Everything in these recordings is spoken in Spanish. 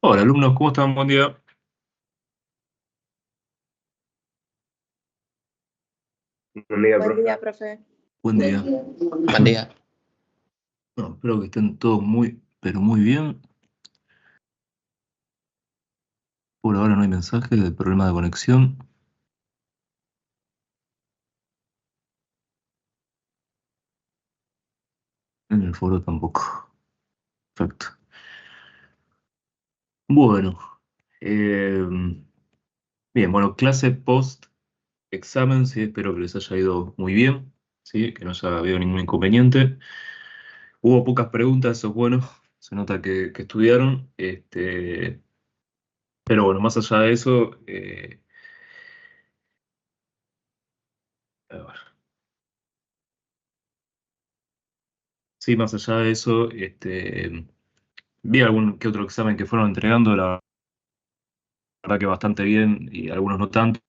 Hola, alumnos, ¿cómo están? Buen día. Buen día, Buen profe. día, profe. Buen día. Buen día. No, espero que estén todos muy, pero muy bien. Por ahora no hay mensaje de problema de conexión. En el foro tampoco. Perfecto. Bueno, eh, bien, bueno, clase post examen, sí, espero que les haya ido muy bien, sí, que no haya habido ningún inconveniente. Hubo pocas preguntas, eso es bueno, se nota que estudiaron, pero bueno, más allá de eso, a ver. Sí, más allá de eso, vi algún que otro examen que fueron entregando, la verdad que bastante bien y algunos no tanto.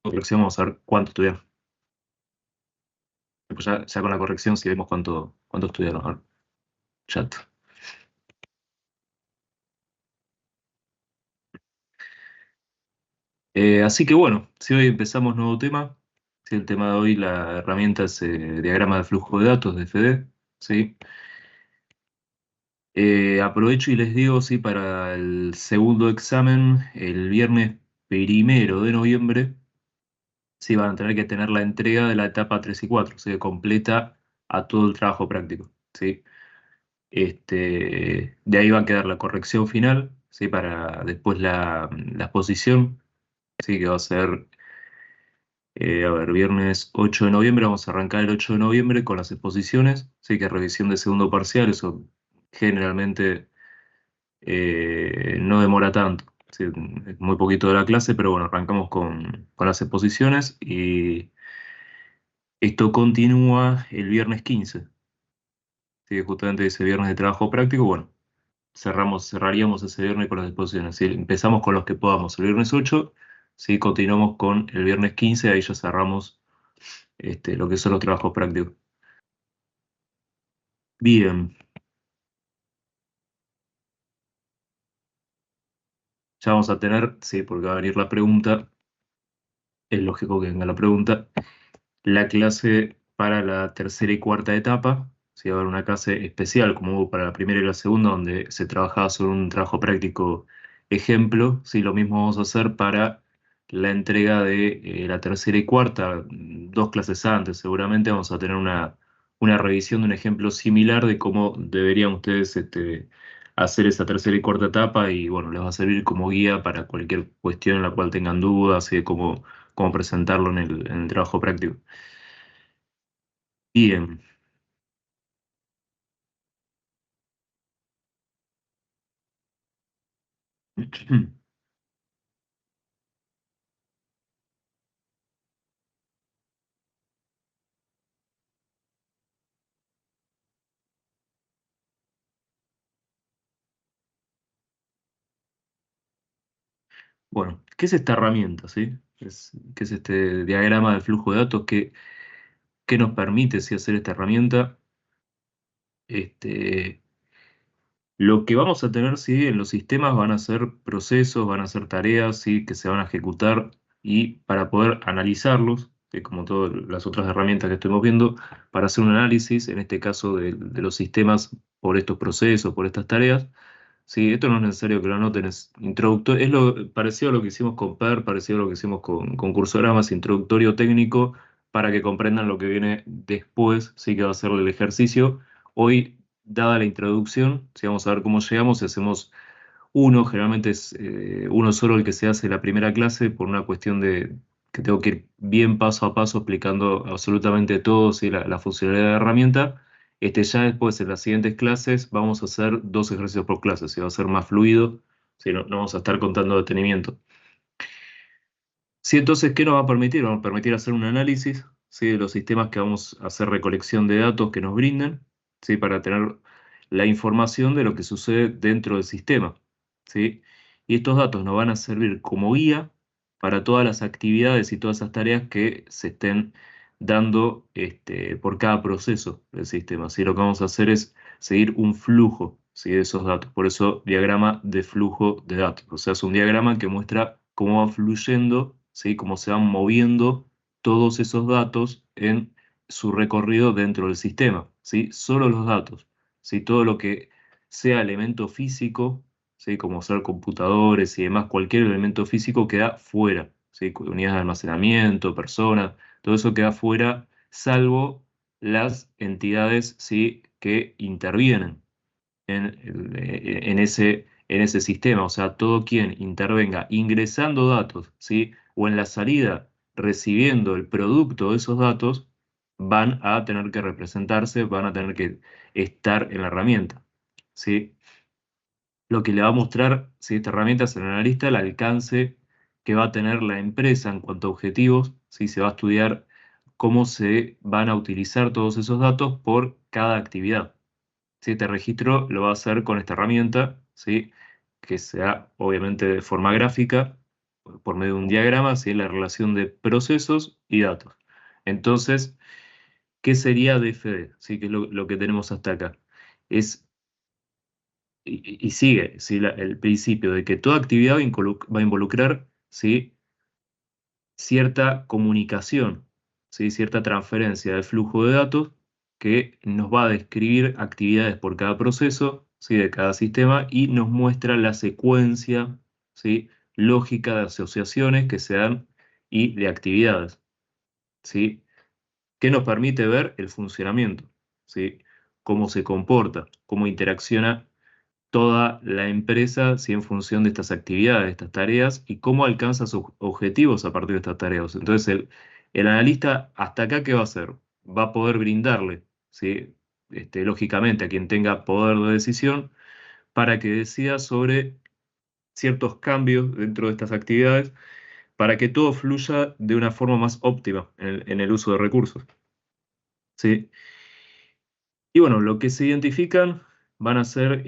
Corrección, vamos a ver cuánto estudiaron. Después ya con la corrección si vemos cuánto estudiaron. A ver, chat. Así que bueno, si hoy empezamos nuevo tema, si el tema de hoy, la herramienta es diagrama de flujo de datos de FD, ¿sí? Aprovecho y les digo, sí, para el segundo examen, el viernes 1 de noviembre. Sí, van a tener que tener la entrega de la etapa 3 y 4, o sea, completa a todo el trabajo práctico, ¿sí? De ahí va a quedar la corrección final, ¿sí? Para después la exposición, ¿sí? Que va a ser, a ver, viernes 8 de noviembre, vamos a arrancar el 8 de noviembre con las exposiciones, ¿sí? Que es revisión de segundo parcial, eso generalmente no demora tanto, ¿sí? Es muy poquito de la clase, pero bueno, arrancamos con las exposiciones y esto continúa el viernes 15, ¿sí? Justamente ese viernes de trabajo práctico, bueno, cerraríamos ese viernes con las exposiciones, ¿sí? Empezamos con los que podamos el viernes 8, ¿sí? Continuamos con el viernes 15, ahí ya cerramos lo que son los trabajos prácticos. Bien, ya vamos a tener, sí, porque va a venir la pregunta, es lógico que venga la pregunta, la clase para la tercera y cuarta etapa, sí, va a haber una clase especial como hubo para la primera y la segunda, donde se trabajaba sobre un trabajo práctico ejemplo, sí, lo mismo vamos a hacer para la entrega de la tercera y cuarta, 2 clases antes, seguramente vamos a tener una revisión de un ejemplo similar de cómo deberían ustedes hacer esa tercera y cuarta etapa y bueno, les va a servir como guía para cualquier cuestión en la cual tengan dudas y de cómo presentarlo en el trabajo práctico. Bien. Bueno, ¿qué es esta herramienta, sí? ¿Qué es este diagrama de flujo de datos? ¿Qué nos permite, sí, hacer esta herramienta? Este, lo que vamos a tener, sí, en los sistemas van a ser procesos, van a ser tareas, sí, que se van a ejecutar y para poder analizarlos, como todas las otras herramientas que estuvimos viendo, para hacer un análisis, en este caso de los sistemas por estos procesos, por estas tareas. Sí, esto no es necesario que lo anoten, es introductorio, es lo parecido a lo que hicimos con PER, parecido a lo que hicimos con cursogramas, introductorio técnico, para que comprendan lo que viene después, sí que va a ser el ejercicio. Hoy, dada la introducción, si vamos a ver cómo llegamos, si hacemos uno, generalmente es uno solo el que se hace la primera clase por una cuestión de que tengo que ir bien paso a paso explicando absolutamente todo, ¿sí? La funcionalidad de la herramienta. Ya después, en las siguientes clases, vamos a hacer 2 ejercicios por clase, ¿sí? Va a ser más fluido, ¿sí? No vamos a estar contando detenimiento. Sí, entonces, ¿qué nos va a permitir? Vamos a permitir hacer un análisis, ¿sí? De los sistemas que vamos a hacer recolección de datos que nos brinden, ¿sí? Para tener la información de lo que sucede dentro del sistema, ¿sí? Y estos datos nos van a servir como guía para todas las actividades y todas esas tareas que se estén dando por cada proceso del sistema. ¿Sí? Lo que vamos a hacer es seguir un flujo, ¿sí? De esos datos. Por eso, diagrama de flujo de datos. O sea, es un diagrama que muestra cómo va fluyendo, ¿sí? Cómo se van moviendo todos esos datos en su recorrido dentro del sistema, ¿sí? Solo los datos, ¿sí? Todo lo que sea elemento físico, ¿sí? Como ser computadores y demás, cualquier elemento físico queda fuera, ¿sí? Unidades de almacenamiento, personas, todo eso queda fuera, salvo las entidades, ¿sí? Que intervienen en ese sistema. O sea, todo quien intervenga ingresando datos, ¿sí? O en la salida recibiendo el producto de esos datos, van a tener que representarse, van a tener que estar en la herramienta, ¿sí? Lo que le va a mostrar, si esta herramienta es el analista, el alcance que va a tener la empresa en cuanto a objetivos, si se va a estudiar cómo se van a utilizar todos esos datos por cada actividad. Si este registro lo va a hacer con esta herramienta, ¿sí? Que sea obviamente de forma gráfica, por medio de un diagrama, ¿sí? La relación de procesos y datos. Entonces, ¿qué sería DFD? ¿Sí? Que es lo que tenemos hasta acá. Es y sigue, ¿sí? El principio de que toda actividad va a involucrar, ¿sí? Cierta comunicación, ¿sí? Cierta transferencia de flujo de datos que nos va a describir actividades por cada proceso, ¿sí? De cada sistema y nos muestra la secuencia, ¿sí? Lógica de asociaciones que se dan y de actividades, ¿sí? Que nos permite ver el funcionamiento, ¿sí? Cómo se comporta, cómo interacciona toda la empresa, sí, en función de estas actividades, de estas tareas, y cómo alcanza sus objetivos a partir de estas tareas. Entonces, el analista, ¿hasta acá qué va a hacer? Va a poder brindarle, ¿sí? Lógicamente, a quien tenga poder de decisión, para que decida sobre ciertos cambios dentro de estas actividades, para que todo fluya de una forma más óptima en el uso de recursos, ¿sí? Y bueno, lo que se identifican van a ser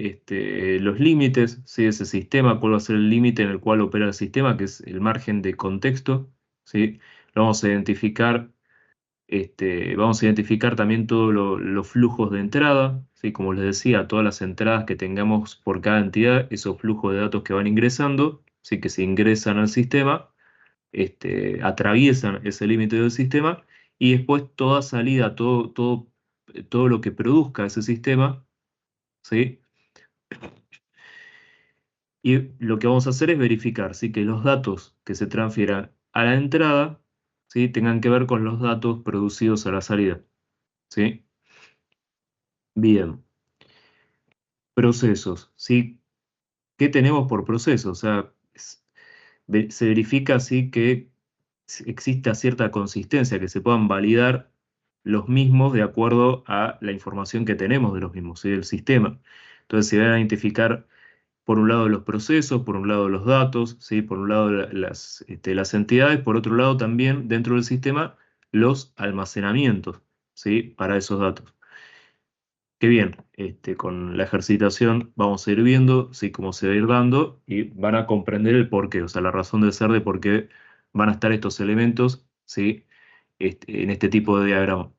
los límites, ¿sí? De ese sistema, cuál va a ser el límite en el cual opera el sistema, que es el margen de contexto, ¿sí? Lo vamos a identificar también todos los flujos de entrada, ¿sí? Como les decía, todas las entradas que tengamos por cada entidad, esos flujos de datos que van ingresando, ¿sí? Que se ingresan al sistema, atraviesan ese límite del sistema y después toda salida, todo lo que produzca ese sistema, ¿sí? Y lo que vamos a hacer es verificar, ¿sí? Que los datos que se transfieran a la entrada, ¿sí? Tengan que ver con los datos producidos a la salida, ¿sí? Bien, procesos, ¿sí? ¿Qué tenemos por proceso? O sea, se verifica, ¿sí? Que exista cierta consistencia, que se puedan validar los mismos de acuerdo a la información que tenemos de los mismos, ¿sí? Del sistema. Entonces se van a identificar por un lado los procesos, por un lado los datos, ¿sí? Por un lado las entidades, por otro lado también dentro del sistema los almacenamientos, ¿sí? Para esos datos. Qué bien, con la ejercitación vamos a ir viendo, ¿sí? Cómo se va a ir dando y van a comprender el porqué, o sea, la razón de ser de por qué van a estar estos elementos, ¿sí? En este tipo de diagrama.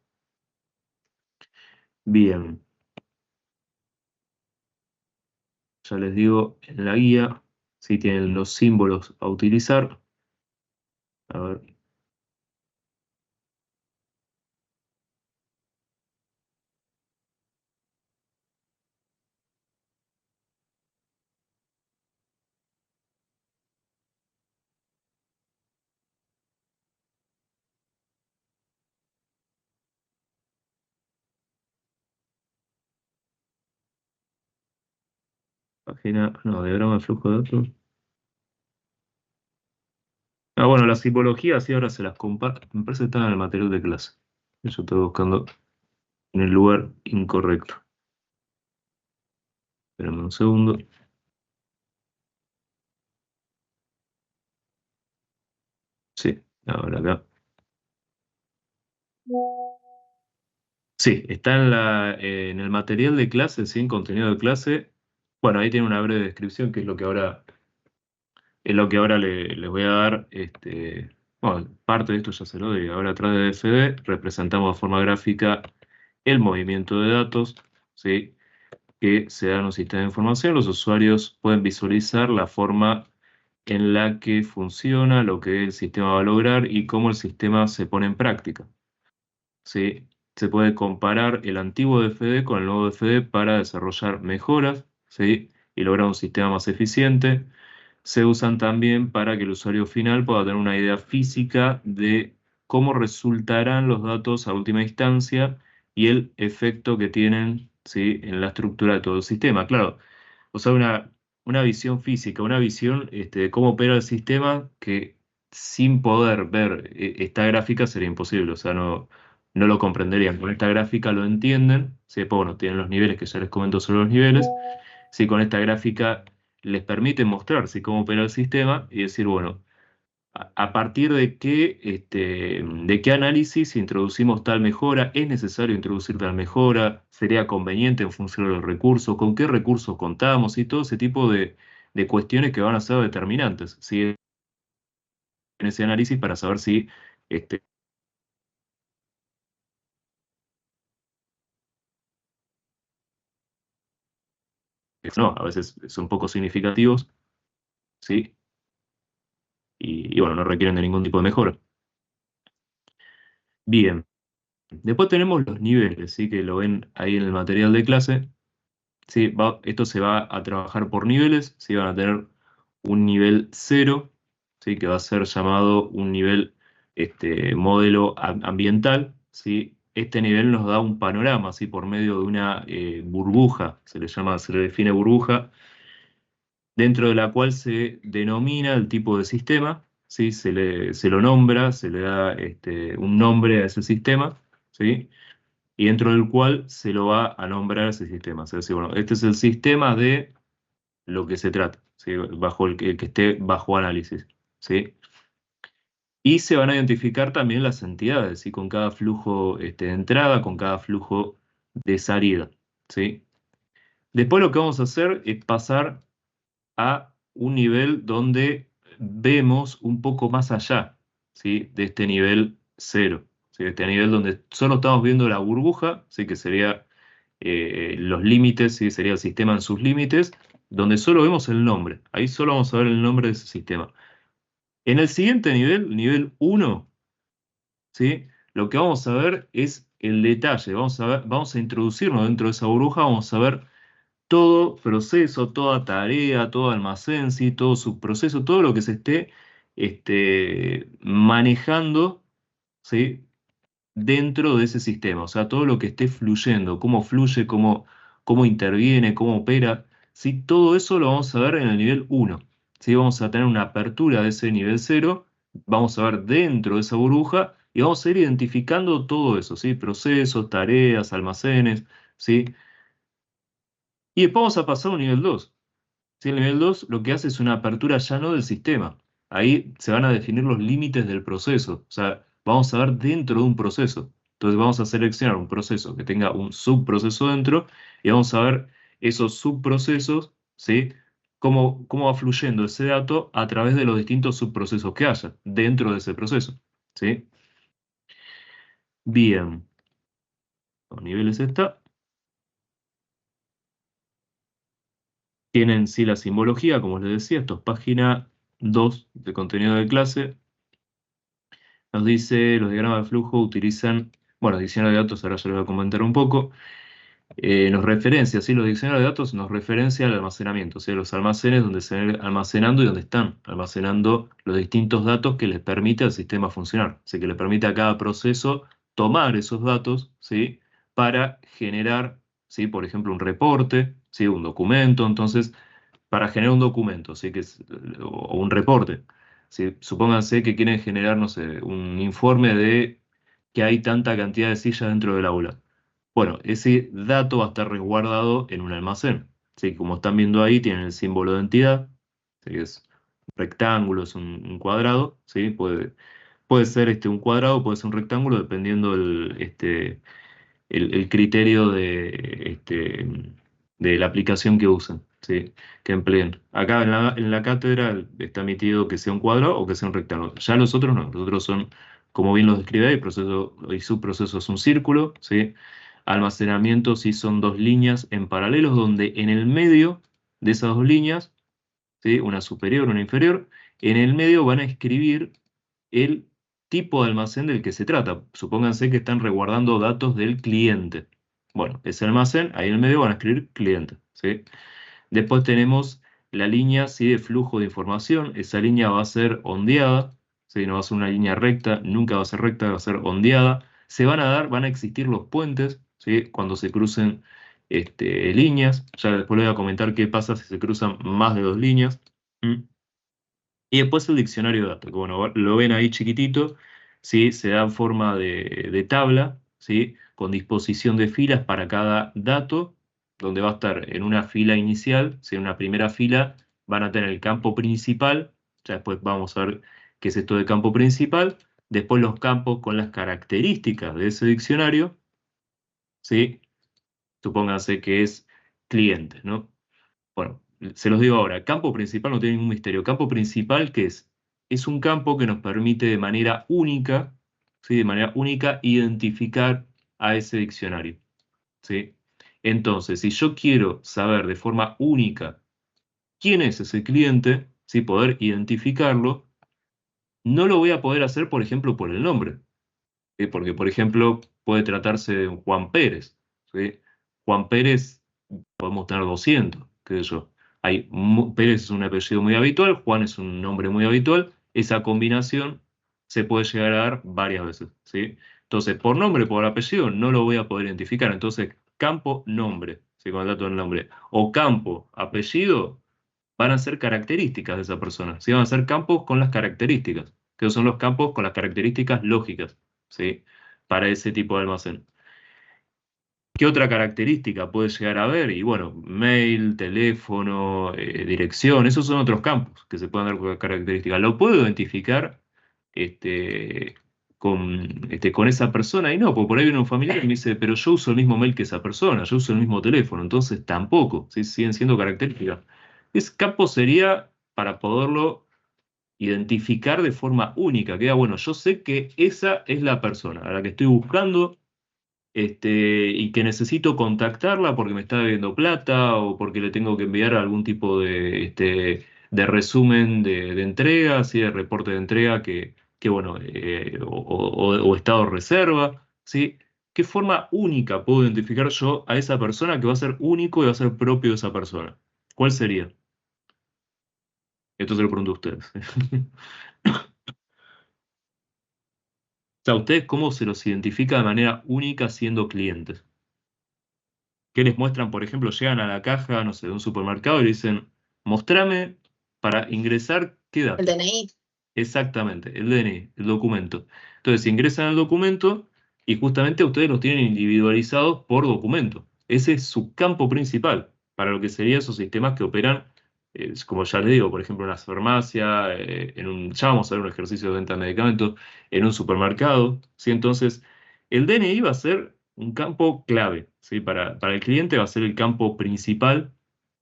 Bien, ya les digo en la guía, ¿sí? Tienen los símbolos a utilizar. A ver, página, no, diagrama de flujo de datos. Ah, bueno, las tipologías sí ahora se las comparto. Me parece que están en el material de clase. Yo estoy buscando en el lugar incorrecto. Espérame un segundo. Sí, ahora acá. Sí, está en el material de clase, sí, en contenido de clase. Bueno, ahí tiene una breve descripción, que es lo que ahora les voy a dar. Bueno, parte de esto ya se lo doy. Ahora atrás de DFD representamos de forma gráfica el movimiento de datos, ¿sí? Que se da en un sistema de información. Los usuarios pueden visualizar la forma en la que funciona, lo que el sistema va a lograr y cómo el sistema se pone en práctica. ¿Sí? Se puede comparar el antiguo DFD con el nuevo DFD para desarrollar mejoras, ¿sí? Y lograr un sistema más eficiente. Se usan también para que el usuario final pueda tener una idea física de cómo resultarán los datos a última instancia y el efecto que tienen, ¿sí? En la estructura de todo el sistema. Claro, o sea, una visión física, una visión de cómo opera el sistema que sin poder ver esta gráfica sería imposible, o sea, no lo comprenderían. Con esta gráfica lo entienden, ¿sí? Después, bueno, tienen los niveles que ya les comento sobre los niveles. Sí, con esta gráfica les permite mostrar ¿sí? cómo opera el sistema y decir, bueno, a partir de qué análisis introducimos tal mejora, es necesario introducir tal mejora, sería conveniente en función del recurso, con qué recursos contamos y todo ese tipo de cuestiones que van a ser determinantes, ¿sí? En ese análisis para saber si este, no, a veces son poco significativos, ¿sí? Y bueno, no requieren de ningún tipo de mejora. Bien, después tenemos los niveles, ¿sí? Que lo ven ahí en el material de clase. Sí, esto se va a trabajar por niveles, sí, van a tener un nivel cero, sí, que va a ser llamado un nivel modelo ambiental. ¿Sí? Este nivel nos da un panorama, ¿sí? Por medio de una burbuja, se le define burbuja, dentro de la cual se denomina el tipo de sistema, ¿sí? Se lo nombra, se le da un nombre a ese sistema, ¿sí? Y dentro del cual se lo va a nombrar ese sistema. Es decir, bueno, este es el sistema de lo que se trata, ¿sí? Bajo el que esté bajo análisis, ¿sí? Y se van a identificar también las entidades, ¿sí? Con cada flujo de entrada, con cada flujo de salida, ¿sí? Después lo que vamos a hacer es pasar a un nivel donde vemos un poco más allá, ¿sí? De este nivel cero, ¿sí? De este nivel donde solo estamos viendo la burbuja, ¿sí? Que sería los límites, ¿sí? Sería el sistema en sus límites, donde solo vemos el nombre. Ahí solo vamos a ver el nombre de ese sistema. En el siguiente nivel, nivel uno, ¿sí? Lo que vamos a ver es el detalle. Vamos a introducirnos dentro de esa burbuja, vamos a ver todo proceso, toda tarea, todo almacén, ¿sí? Todo subproceso, todo lo que se esté manejando, ¿sí? Dentro de ese sistema, o sea, todo lo que esté fluyendo, cómo fluye, cómo interviene, cómo opera, ¿sí? Todo eso lo vamos a ver en el nivel uno, ¿sí? Vamos a tener una apertura de ese nivel cero, vamos a ver dentro de esa burbuja y vamos a ir identificando todo eso, ¿sí? Procesos, tareas, almacenes, ¿sí? Y después vamos a pasar a un nivel 2. ¿Sí? El nivel 2 lo que hace es una apertura ya no del sistema. Ahí se van a definir los límites del proceso. O sea, vamos a ver dentro de un proceso. Entonces vamos a seleccionar un proceso que tenga un subproceso dentro y vamos a ver esos subprocesos, ¿sí? Cómo va fluyendo ese dato a través de los distintos subprocesos que haya dentro de ese proceso. ¿Sí? Bien, los niveles está. Tienen sí la simbología, como les decía, esto es página 2 de contenido de clase. Nos dice, los diagramas de flujo utilizan, bueno, diccionario de datos, ahora ya lo voy a comentar un poco, nos referencia, ¿sí? Los diccionarios de datos nos referencia al almacenamiento, ¿sí? Los almacenes donde se ven almacenando y donde están almacenando los distintos datos que les permite al sistema funcionar, así que le permite a cada proceso tomar esos datos, ¿sí? Para generar, ¿sí? Por ejemplo, un reporte, ¿sí? Un documento, entonces para generar un documento, ¿sí? O un reporte. ¿Sí? Supónganse que quieren generar, no sé, un informe de que hay tanta cantidad de sillas dentro del aula. Bueno, ese dato va a estar resguardado en un almacén. ¿Sí? Como están viendo ahí, tienen el símbolo de entidad, ¿sí? Que es un rectángulo, es un cuadrado, ¿sí? Puede ser un cuadrado, puede ser un rectángulo, dependiendo el criterio de la aplicación que usen. ¿sí? Que empleen. Acá en la cátedra está emitido que sea un cuadrado o que sea un rectángulo. Ya los otros no, los otros son, como bien los describe, el proceso y subproceso es un círculo, ¿sí? Almacenamiento sí son dos líneas en paralelos donde en el medio de esas dos líneas, ¿sí? Una superior, una inferior, en el medio van a escribir el tipo de almacén del que se trata. Supónganse que están resguardando datos del cliente. Bueno, ese almacén, ahí en el medio van a escribir cliente, ¿sí? Después tenemos la línea, ¿sí? De flujo de información. Esa línea va a ser ondeada, ¿sí? No va a ser una línea recta, nunca va a ser recta, va a ser ondeada. Van a existir los puentes, ¿sí? Cuando se crucen líneas. Ya después les voy a comentar qué pasa si se cruzan más de dos líneas. ¿Mm? Y después el diccionario de datos, que bueno, lo ven ahí chiquitito, ¿sí? Se da en forma de tabla, ¿sí? Con disposición de filas para cada dato, donde va a estar en una fila inicial, ¿sí? En una primera fila van a tener el campo principal, ya después vamos a ver qué es esto de campo principal, después los campos con las características de ese diccionario, ¿sí? Supónganse que es cliente, ¿no? Bueno, se los digo ahora, campo principal no tiene ningún misterio. Campo principal, ¿qué es? Es un campo que nos permite de manera única, ¿sí? De manera única identificar a ese diccionario, ¿sí? Entonces, si yo quiero saber de forma única quién es ese cliente, ¿sí? Poder identificarlo, no lo voy a poder hacer, por ejemplo, por el nombre, ¿sí? Porque, por ejemplo, puede tratarse de un Juan Pérez, ¿sí? Juan Pérez podemos tener 200, qué sé yo. Pérez es un apellido muy habitual, Juan es un nombre muy habitual. Esa combinación se puede llegar a dar varias veces, ¿sí? Entonces, por nombre, por apellido, no lo voy a poder identificar. Entonces, campo, nombre, ¿sí? Con el dato del nombre. O campo, apellido, van a ser características de esa persona, ¿sí? Van a ser campos con las características, que son los campos con las características lógicas, ¿sí? Para ese tipo de almacén. ¿Qué otra característica puede llegar a haber? Y bueno, mail, teléfono, dirección, esos son otros campos que se pueden dar con características. ¿Lo puedo identificar este, con esa persona? Y no, porque por ahí viene un familiar y me dice, pero yo uso el mismo mail que esa persona, yo uso el mismo teléfono, entonces tampoco, ¿sí? Siguen siendo características. Ese campo sería para poderlo identificar de forma única, que bueno, yo sé que esa es la persona a la que estoy buscando y que necesito contactarla porque me está debiendo plata o porque le tengo que enviar algún tipo de resumen de entrega, así de reporte de entrega que bueno, o estado de reserva, ¿sí? ¿Qué forma única puedo identificar yo a esa persona que va a ser único y va a ser propio de esa persona? ¿Cuál sería? Esto se lo pregunto a ustedes. O sea, ¿ustedes cómo se los identifica de manera única siendo clientes? ¿Qué les muestran? Por ejemplo, llegan a la caja, no sé, de un supermercado y le dicen, mostrame para ingresar qué El dato. DNI. Exactamente, el DNI, el documento. Entonces, ingresan al documento y justamente ustedes los tienen individualizados por documento. Ese es su campo principal para lo que serían esos sistemas que operan, como ya les digo, por ejemplo, en las farmacias, ya vamos a ver un ejercicio de venta de medicamentos, en un supermercado, ¿sí? Entonces, el DNI va a ser un campo clave, ¿sí? Para el cliente va a ser el campo principal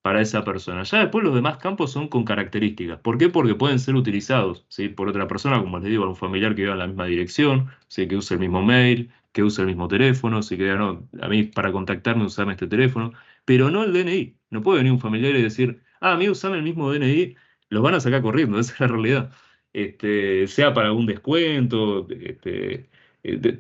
para esa persona. Ya después los demás campos son con características. ¿Por qué? Porque pueden ser utilizados, ¿sí? Por otra persona, como les digo, algún familiar que viva en la misma dirección, ¿sí? Que use el mismo mail, que use el mismo teléfono, ¿sí? Que diga, no, a mí para contactarme usame este teléfono, pero no el DNI. No puede venir un familiar y decir, ah, a mí usame el mismo DNI, los van a sacar corriendo, esa es la realidad. Sea para algún descuento,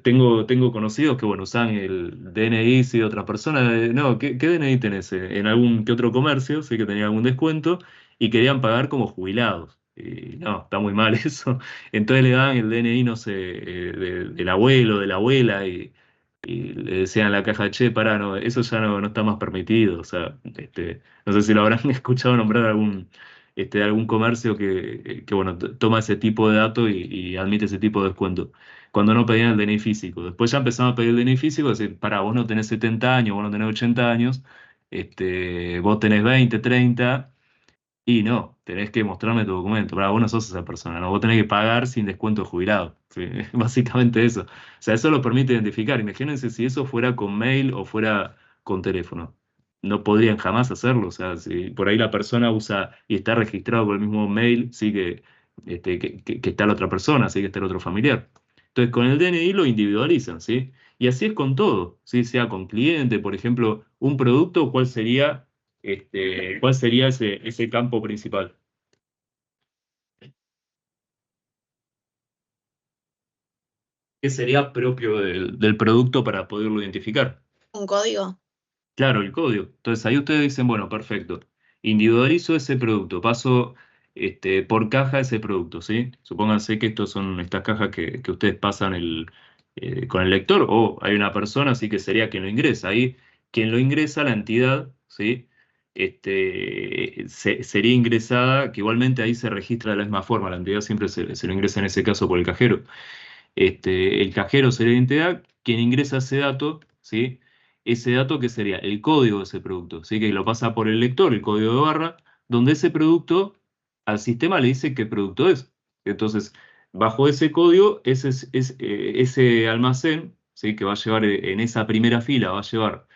tengo conocidos que, bueno, usan el DNI sí, de otras personas. No, ¿qué DNI tenés? En algún que otro comercio, sé que tenía algún descuento y querían pagar como jubilados. Y no, está muy mal eso. Entonces le dan el DNI, no sé, del abuelo, de la abuela y le decían en la caja, che, pará, no, eso ya no está más permitido. O sea, no sé si lo habrán escuchado nombrar algún comercio que bueno, toma ese tipo de datos y admite ese tipo de descuento cuando no pedían el DNI físico. Después ya empezamos a pedir el DNI físico, decir, pará, vos no tenés 70 años, vos no tenés 80 años, vos tenés 20, 30, y no, tenés que mostrarme tu documento. Pará, vos no sos esa persona, ¿no? Vos tenés que pagar sin descuento de jubilado. Sí, básicamente eso. O sea, eso lo permite identificar. Imagínense si eso fuera con mail o fuera con teléfono. no podrían jamás hacerlo. O sea, si por ahí la persona usa y está registrado con el mismo mail, sí que está la otra persona, sí que está el otro familiar. Entonces, con el DNI lo individualizan, ¿sí? Y así es con todo, ¿sí? Sea con cliente, por ejemplo, un producto, cuál sería ese campo principal? ¿Qué sería propio del producto para poderlo identificar? Un código. Claro, el código. Entonces ahí ustedes dicen, bueno, perfecto. Individualizo ese producto, paso por caja ese producto, ¿sí? Supónganse que estos son estas cajas que ustedes pasan con el lector, o hay una persona, así que sería quien lo ingresa. Ahí, quien lo ingresa, la entidad, ¿sí? Sería ingresada, que igualmente ahí se registra de la misma forma, la entidad siempre se lo ingresa en ese caso por el cajero. El cajero sería la entidad, quien ingresa ese dato, ¿sí? Ese dato que sería el código de ese producto, ¿sí? Que lo pasa por el lector, el código de barra, donde ese producto al sistema le dice qué producto es. Entonces, bajo ese código, ese almacén, ¿sí? Que va a llevar en esa primera fila, va a llevar,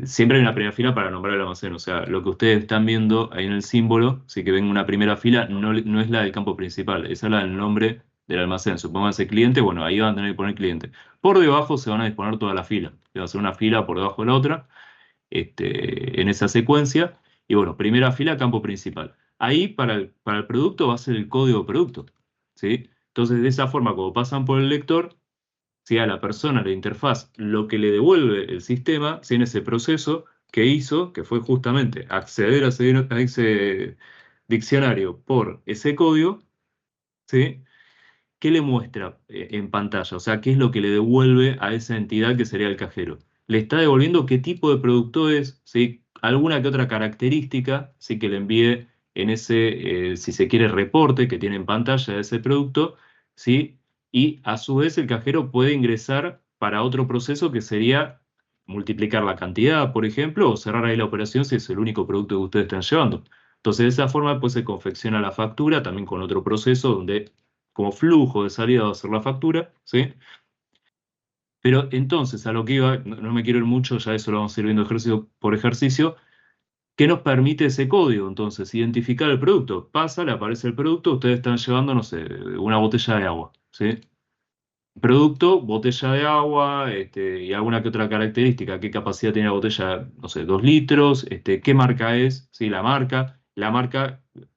siempre hay una primera fila para nombrar el almacén, o sea, lo que ustedes están viendo ahí en el símbolo, sí que ven una primera fila, no es la del campo principal, esa es la del nombre del almacén. Supónganse cliente, bueno, ahí van a tener que poner cliente. Por debajo se van a disponer toda la fila. Va a ser una fila por debajo de la otra, en esa secuencia. Y bueno, primera fila, campo principal. Ahí para el producto va a ser el código de producto, ¿sí? Entonces, de esa forma, como pasan por el lector, si a la persona, la interfaz, lo que le devuelve el sistema, si en ese proceso que hizo, que fue justamente acceder a ese diccionario por ese código, ¿sí? ¿Qué le muestra en pantalla? O sea, ¿qué es lo que le devuelve a esa entidad que sería el cajero? Le está devolviendo qué tipo de producto es, ¿sí? Alguna que otra característica, ¿sí? Que le envíe en ese, si se quiere, reporte que tiene en pantalla de ese producto, ¿sí? Y a su vez el cajero puede ingresar para otro proceso que sería multiplicar la cantidad, por ejemplo, o cerrar ahí la operación si es el único producto que ustedes están llevando. Entonces, de esa forma, pues se confecciona la factura también con otro proceso donde como flujo de salida va a ser la factura, ¿sí? Pero entonces, a lo que iba, no me quiero ir mucho, ya eso lo vamos a ir viendo ejercicio por ejercicio. ¿Qué nos permite ese código? Entonces, identificar el producto. Pasa, le aparece el producto, ustedes están llevando, no sé, una botella de agua, ¿sí? Producto, botella de agua, y alguna que otra característica. ¿Qué capacidad tiene la botella? No sé, 2 litros, ¿qué marca es? ¿Sí? La marca,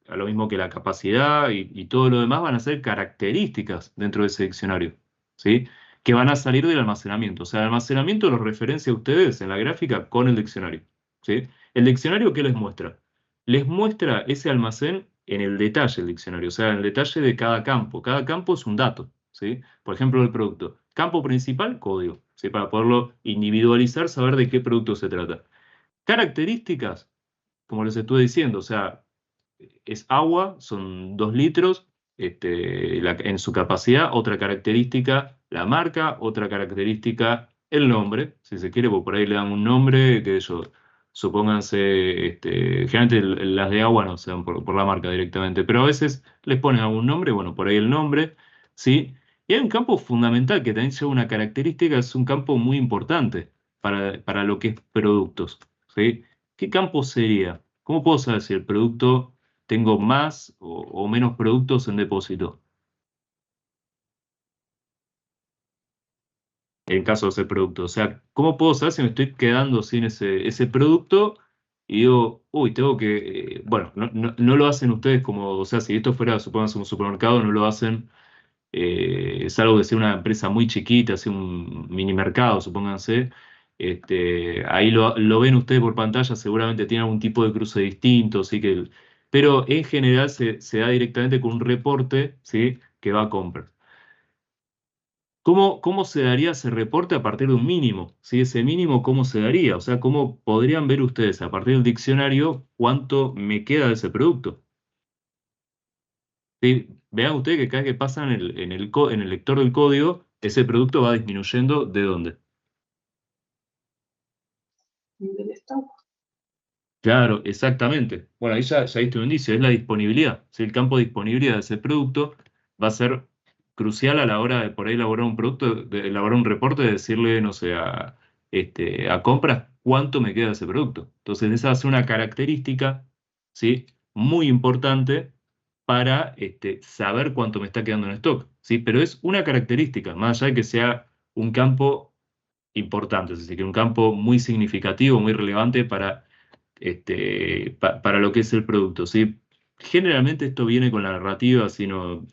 a lo mismo que la capacidad y todo lo demás van a ser características dentro de ese diccionario, ¿sí? Que van a salir del almacenamiento. O sea, el almacenamiento los referencia a ustedes en la gráfica con el diccionario, ¿sí? ¿El diccionario qué les muestra? Les muestra ese almacén en el detalle del diccionario, o sea, en el detalle de cada campo. Cada campo es un dato, ¿sí? Por ejemplo, el producto. Campo principal, código, ¿sí? Para poderlo individualizar, saber de qué producto se trata. Características, como les estuve diciendo, o sea, es agua, son 2 litros, en su capacidad, otra característica, la marca, otra característica, el nombre, si se quiere, pues por ahí le dan un nombre, que ellos, supónganse, generalmente las de agua no se dan por la marca directamente, pero a veces les ponen algún nombre, bueno, por ahí el nombre, ¿sí? Y hay un campo fundamental que también lleva una característica, es un campo muy importante para lo que es productos, ¿sí? ¿Qué campo sería? ¿Cómo puedo saber si el producto tengo más o menos productos en depósito? En caso de ese producto. O sea, ¿cómo puedo saber si me estoy quedando sin ese producto? Y digo, uy, tengo que. Bueno, no lo hacen ustedes como. O sea, si esto fuera, supongamos, un supermercado, no lo hacen. Es algo que sea una empresa muy chiquita, así un mini mercado, supónganse. Ahí lo ven ustedes por pantalla, seguramente tiene algún tipo de cruce distinto, sí que. Pero en general se da directamente con un reporte, ¿sí? Que va a compra. ¿Cómo se daría ese reporte a partir de un mínimo? ¿Sí? Ese mínimo, ¿cómo se daría? O sea, ¿cómo podrían ver ustedes a partir del diccionario cuánto me queda de ese producto? ¿Sí? Vean ustedes que cada vez que pasan en el lector del código, ese producto va disminuyendo. ¿De dónde? Del stock. Claro, exactamente. Bueno, ahí ya viste un indicio, es la disponibilidad. Si el campo de disponibilidad de ese producto va a ser crucial a la hora de por ahí elaborar un producto, de elaborar un reporte, de decirle, no sé, a compras, cuánto me queda de ese producto. Entonces, esa va a ser una característica, ¿sí? Muy importante para saber cuánto me está quedando en stock, ¿sí? Pero es una característica, más allá de que sea un campo importante, es decir, que un campo muy significativo, muy relevante para lo que es el producto, ¿sí? Generalmente esto viene con la narrativa, sino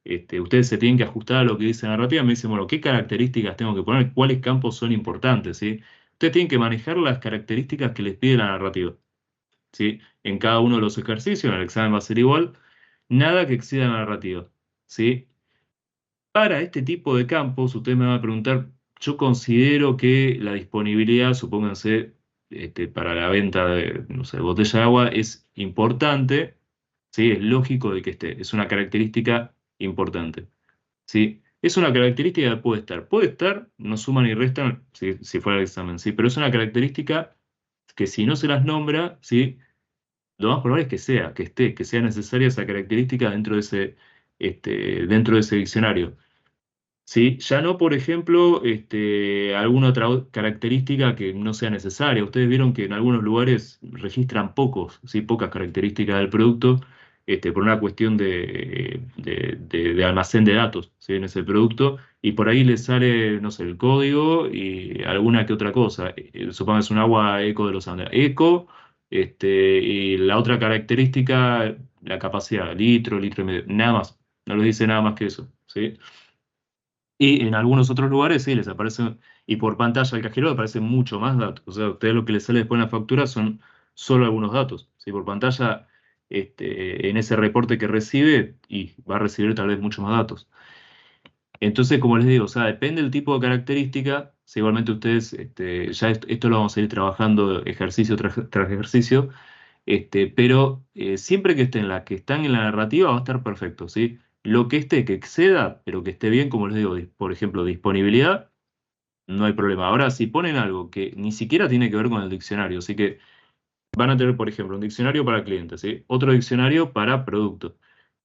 ustedes se tienen que ajustar a lo que dice la narrativa, me dicen, bueno, ¿qué características tengo que poner? ¿Cuáles campos son importantes? ¿Sí? Ustedes tienen que manejar las características que les pide la narrativa, ¿sí? En cada uno de los ejercicios, en el examen va a ser igual, nada que exceda la narrativa, ¿sí? Para este tipo de campos, ustedes me van a preguntar, yo considero que la disponibilidad, supónganse, para la venta de, no sé, botella de agua es importante, ¿sí? Es lógico de que esté, es una característica importante, ¿sí? Es una característica que puede estar, no suman ni restan si fuera el examen, ¿sí? Pero es una característica que si no se las nombra, ¿sí? Lo más probable es que sea, que esté, que sea necesaria esa característica dentro de ese diccionario. Sí, ya no, por ejemplo, alguna otra característica que no sea necesaria. Ustedes vieron que en algunos lugares registran ¿sí? Pocas características del producto, por una cuestión de almacén de datos, ¿sí? En ese producto, y por ahí les sale, no sé, el código y alguna que otra cosa. Supongamos un agua eco de los Andes. Eco, y la otra característica, la capacidad, litro, litro y medio, nada más. No les dice nada más que eso, ¿sí? Y en algunos otros lugares sí les aparece, y por pantalla del cajero aparecen mucho más datos. O sea, a ustedes lo que les sale después en la factura son solo algunos datos. ¿Sí? Por pantalla, en ese reporte que recibe, y va a recibir tal vez muchos más datos. Entonces, como les digo, o sea, depende del tipo de característica. Si igualmente ustedes, ya esto lo vamos a ir trabajando ejercicio tras ejercicio, pero siempre que estén las que están en la narrativa va a estar perfecto, ¿sí? Lo que esté, que exceda, pero que esté bien, como les digo, por ejemplo, disponibilidad, no hay problema. Ahora, si ponen algo que ni siquiera tiene que ver con el diccionario, así que van a tener, por ejemplo, un diccionario para clientes, ¿sí? Otro diccionario para productos.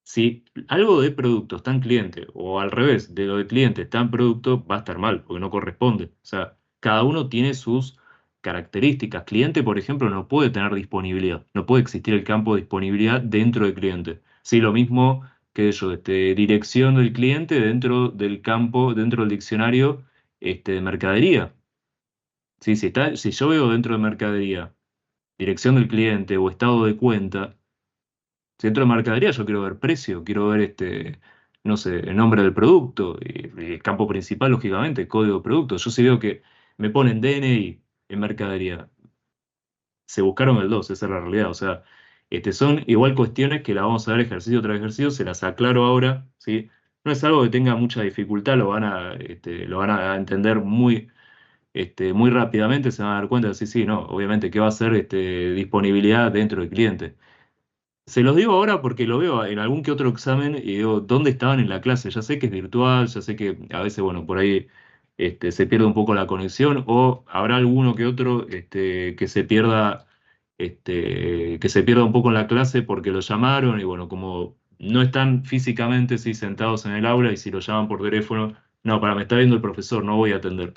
Si algo de producto está en cliente, o al revés, de lo de cliente está en producto, va a estar mal, porque no corresponde. O sea, cada uno tiene sus características. Cliente, por ejemplo, no puede tener disponibilidad. No puede existir el campo de disponibilidad dentro del cliente. Sí, lo mismo que yo, dirección del cliente dentro del campo, dentro del diccionario, de mercadería. Sí, si yo veo dentro de mercadería dirección del cliente o estado de cuenta, si entro de mercadería yo quiero ver precio, quiero ver no sé, el nombre del producto, y el campo principal, lógicamente, código de producto. Yo si veo que me ponen DNI en mercadería, se buscaron el 2, esa es la realidad. O sea, son igual cuestiones que la vamos a ver ejercicio tras ejercicio, se las aclaro ahora, ¿sí? No es algo que tenga mucha dificultad, lo van a entender muy rápidamente, se van a dar cuenta, sí, sí, no, obviamente, ¿qué va a ser disponibilidad dentro del cliente? Se los digo ahora porque lo veo en algún que otro examen y digo, ¿dónde estaban en la clase? Ya sé que es virtual, ya sé que a veces, bueno, por ahí se pierde un poco la conexión o habrá alguno que otro que se pierda un poco en la clase porque lo llamaron y bueno, como no están físicamente sí, sentados en el aula y si lo llaman por teléfono, no, para, me está viendo el profesor, no voy a atender.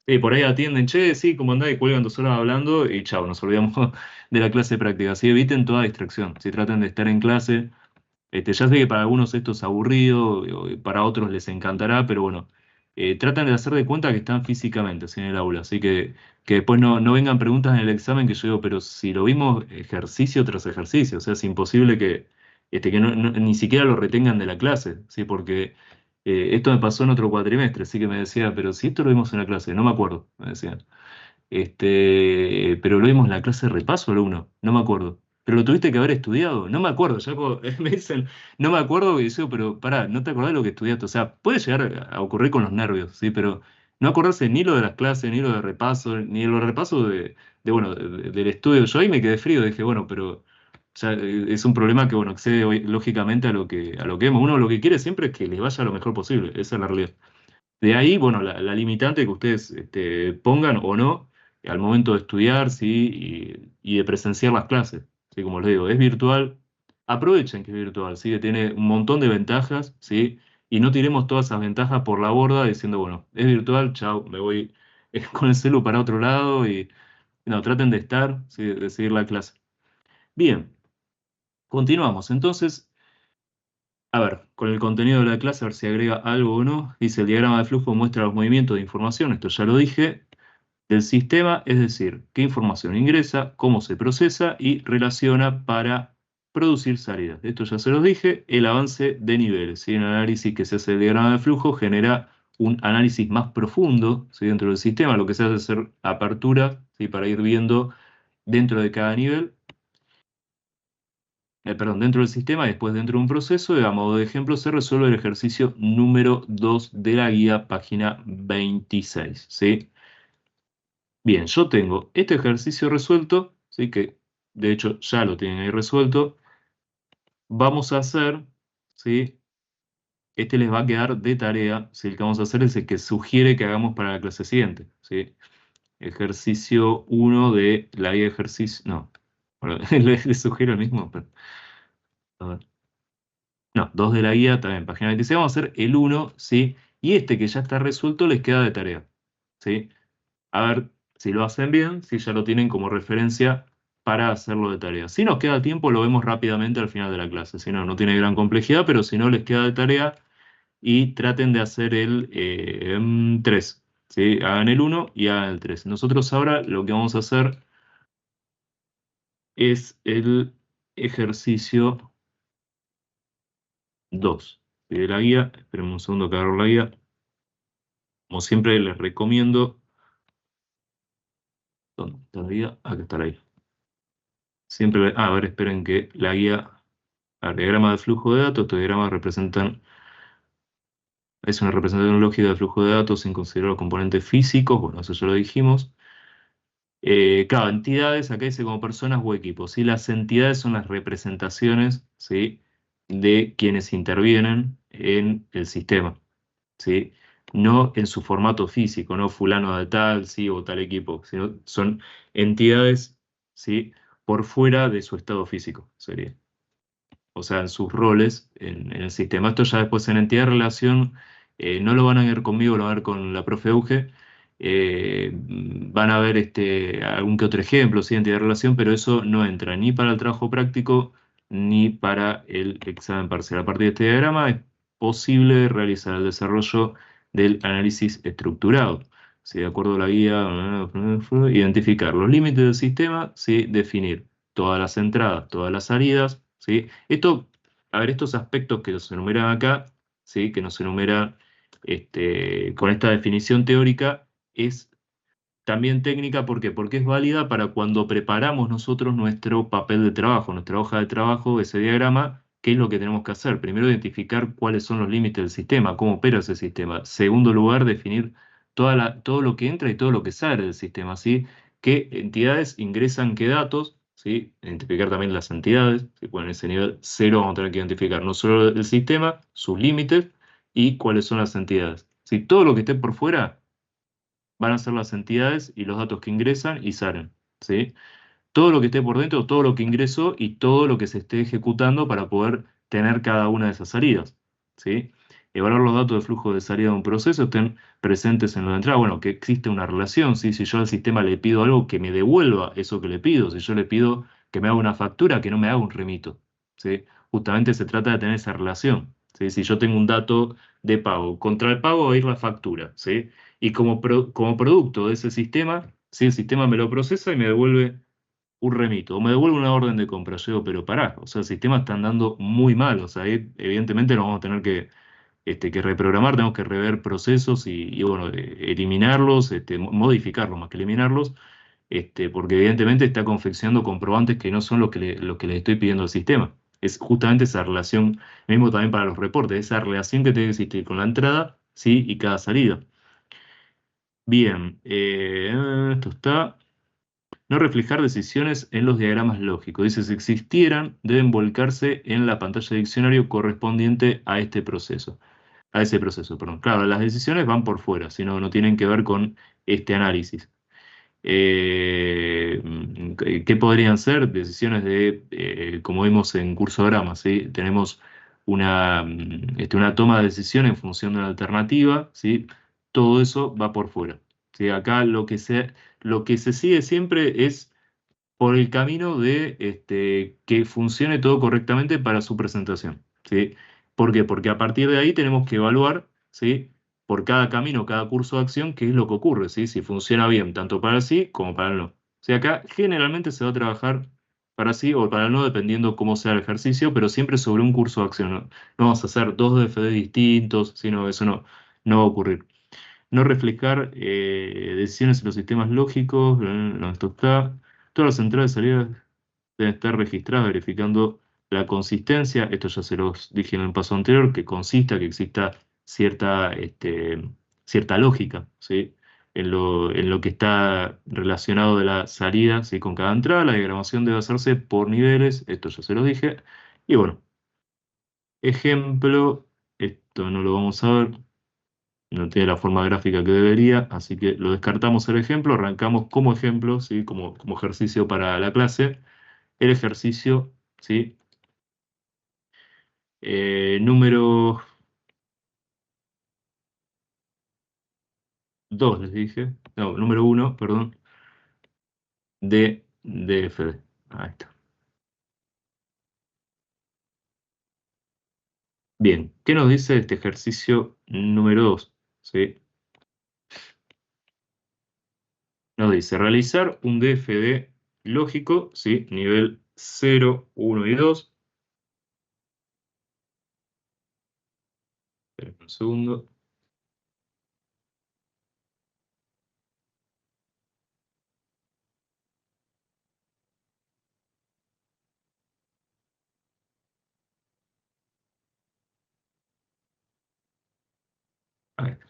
Y por ahí atienden, che, sí, como andá y cuelgan 2 horas hablando y chao, nos olvidamos de la clase práctica. Así eviten toda distracción. Si traten de estar en clase, ya sé que para algunos esto es aburrido, para otros les encantará, pero bueno, tratan de hacer de cuenta que están físicamente así en el aula. Así que después no vengan preguntas en el examen que yo digo, pero si lo vimos ejercicio tras ejercicio, o sea, es imposible que ni siquiera lo retengan de la clase, ¿sí? Porque esto me pasó en otro cuatrimestre, así que me decía, pero si esto lo vimos en la clase, no me acuerdo, me decían. Pero lo vimos en la clase de repaso, alumno, no me acuerdo. Pero lo tuviste que haber estudiado, no me acuerdo. Ya me dicen, no me acuerdo, y digo, pero pará, no te acordás de lo que estudiaste. O sea, puede llegar a ocurrir con los nervios, ¿sí? Pero no acordarse ni lo de las clases, ni lo de repaso, ni de los repasos bueno, del estudio. Yo ahí me quedé frío, dije, bueno, pero ya, es un problema que, bueno, excede lógicamente a lo que vemos. Uno lo que quiere siempre es que les vaya lo mejor posible, esa es la realidad. De ahí, bueno, la limitante que ustedes pongan o no al momento de estudiar, ¿sí? Y de presenciar las clases, ¿sí? Como les digo, es virtual, aprovechen que es virtual, ¿sí? Que tiene un montón de ventajas, ¿sí? Y no tiremos todas esas ventajas por la borda diciendo, bueno, es virtual, chao, me voy, con el celu para otro lado y no, traten de estar, ¿sí? De seguir la clase. Bien, continuamos. Entonces, a ver, con el contenido de la clase, a ver si agrega algo o no. Dice, el diagrama de flujo muestra los movimientos de información, esto ya lo dije, del sistema, es decir, qué información ingresa, cómo se procesa y relaciona para producir salidas. Esto ya se los dije, el avance de niveles. ¿Sí? El análisis que se hace del diagrama de flujo genera un análisis más profundo, ¿sí? Dentro del sistema, lo que se hace es hacer apertura, ¿sí? Para ir viendo dentro de cada nivel, perdón, dentro del sistema y después dentro de un proceso. Y a modo de ejemplo se resuelve el ejercicio número 2 de la guía, página 26. ¿Sí? Bien, yo tengo este ejercicio resuelto, ¿sí? Que de hecho ya lo tienen ahí resuelto. Vamos a hacer, ¿sí? Este les va a quedar de tarea, ¿sí? El que vamos a hacer es el que sugiere que hagamos para la clase siguiente, ¿sí? Ejercicio 1 de la guía de ejercicio. No, bueno, les sugiero el mismo, pero, a ver. No, 2 de la guía, también, página 26. Vamos a hacer el 1, ¿sí? Y este que ya está resuelto les queda de tarea, ¿sí? A ver si lo hacen bien, si ya lo tienen como referencia para hacerlo de tarea. Si nos queda tiempo, lo vemos rápidamente al final de la clase. Si no, no tiene gran complejidad, pero si no les queda de tarea y traten de hacer el 3. ¿Sí? Hagan el 1 y hagan el 3. Nosotros ahora lo que vamos a hacer es el ejercicio 2 de la guía. Esperen un segundo que agarro la guía. Como siempre les recomiendo... ¿Dónde está la guía? Acá está la guía. Siempre, a ver, esperen que la guía... El diagrama de flujo de datos, estos diagramas representan, es una representación lógica de flujo de datos sin considerar los componentes físicos, bueno, eso ya lo dijimos. Claro, entidades, acá dice como personas o equipos, ¿sí? Las entidades son las representaciones, ¿sí? De quienes intervienen en el sistema, ¿sí? No en su formato físico, no fulano de tal, sí, o tal equipo, sino son entidades, ¿sí? Por fuera de su estado físico, sería. O sea, en sus roles en el sistema. Esto ya después en entidad de relación, no lo van a ver conmigo, lo van a ver con la profe Euge. Van a ver algún que otro ejemplo, ¿sí? Entidad de relación, pero eso no entra ni para el trabajo práctico ni para el examen parcial. A partir de este diagrama es posible realizar el desarrollo del análisis estructurado. ¿Sí? De acuerdo a la guía, identificar los límites del sistema, ¿sí? Definir todas las entradas, todas las salidas, ¿sí? Esto, a ver, estos aspectos que nos enumeran acá, ¿sí? Que nos enumeran con esta definición teórica, es también técnica, ¿por qué? Porque es válida para cuando preparamos nosotros nuestro papel de trabajo, nuestra hoja de trabajo, ese diagrama, ¿qué es lo que tenemos que hacer? Primero, identificar cuáles son los límites del sistema, cómo opera ese sistema. Segundo lugar, definir todo lo que entra y todo lo que sale del sistema, ¿sí? ¿Qué entidades ingresan qué datos? ¿Sí? Identificar también las entidades, ¿sí? Bueno, en ese nivel 0 vamos a tener que identificar no solo el sistema, sus límites y cuáles son las entidades. ¿Sí? Todo lo que esté por fuera van a ser las entidades y los datos que ingresan y salen, ¿sí? Todo lo que esté por dentro, todo lo que ingresó y todo lo que se esté ejecutando para poder tener cada una de esas salidas, ¿sí? Evaluar los datos de flujo de salida de un proceso estén presentes en lo de entrada. Bueno, que existe una relación, ¿sí? Si yo al sistema le pido algo, que me devuelva eso que le pido. Si yo le pido que me haga una factura, que no me haga un remito, ¿sí? Justamente se trata de tener esa relación, ¿sí? Si yo tengo un dato de pago, contra el pago va a ir la factura, ¿sí? Y como producto de ese sistema, ¿sí? El sistema me lo procesa y me devuelve un remito, o me devuelve una orden de compra. Yo digo, pero pará, o sea, el sistema está andando muy mal, o sea, evidentemente nos vamos a tener que reprogramar, tenemos que rever procesos y, bueno, eliminarlos, modificarlos más que eliminarlos, porque evidentemente está confeccionando comprobantes que no son lo que le estoy pidiendo al sistema. Es justamente esa relación, mismo también para los reportes, esa relación que tiene que existir con la entrada, ¿sí? Y cada salida. Bien, esto está. No reflejar decisiones en los diagramas lógicos. Dice, si existieran, deben volcarse en la pantalla de diccionario correspondiente a este proceso. A ese proceso, perdón. Claro, las decisiones van por fuera, sino no tienen que ver con este análisis. ¿Qué podrían ser? Decisiones como vimos en cursograma, ¿sí? Tenemos una toma de decisión en función de una alternativa, ¿sí? Todo eso va por fuera, ¿sí? Acá lo que se sigue siempre es por el camino de que funcione todo correctamente para su presentación, ¿sí? ¿Por qué? Porque a partir de ahí tenemos que evaluar, ¿sí? Por cada camino, cada curso de acción, qué es lo que ocurre, ¿sí? Si funciona bien, tanto para el sí como para el no. O sea, acá generalmente se va a trabajar para sí o para el no, dependiendo cómo sea el ejercicio, pero siempre sobre un curso de acción. No, no vamos a hacer dos DFD distintos, sino eso no va a ocurrir. No reflejar decisiones en los sistemas lógicos, no, esto está. Todas las entradas y salidas deben estar registradas verificando la consistencia. Esto ya se los dije en el paso anterior, que consista, que exista cierta lógica, ¿sí? En lo que está relacionado de la salida, ¿sí? Con cada entrada, la diagramación debe hacerse por niveles, esto ya se los dije. Y bueno, ejemplo, esto no lo vamos a ver, no tiene la forma gráfica que debería, así que lo descartamos el ejemplo, arrancamos como ejemplo, ¿sí? Como ejercicio para la clase, el ejercicio, ¿sí? Número 2 les dije, no, número uno, perdón, de DFD. Ahí está. Bien, ¿qué nos dice este ejercicio número 2? ¿Sí? Nos dice realizar un DFD lógico, ¿sí? Nivel 0, 1 y 2. Esperen un segundo. Ahí está.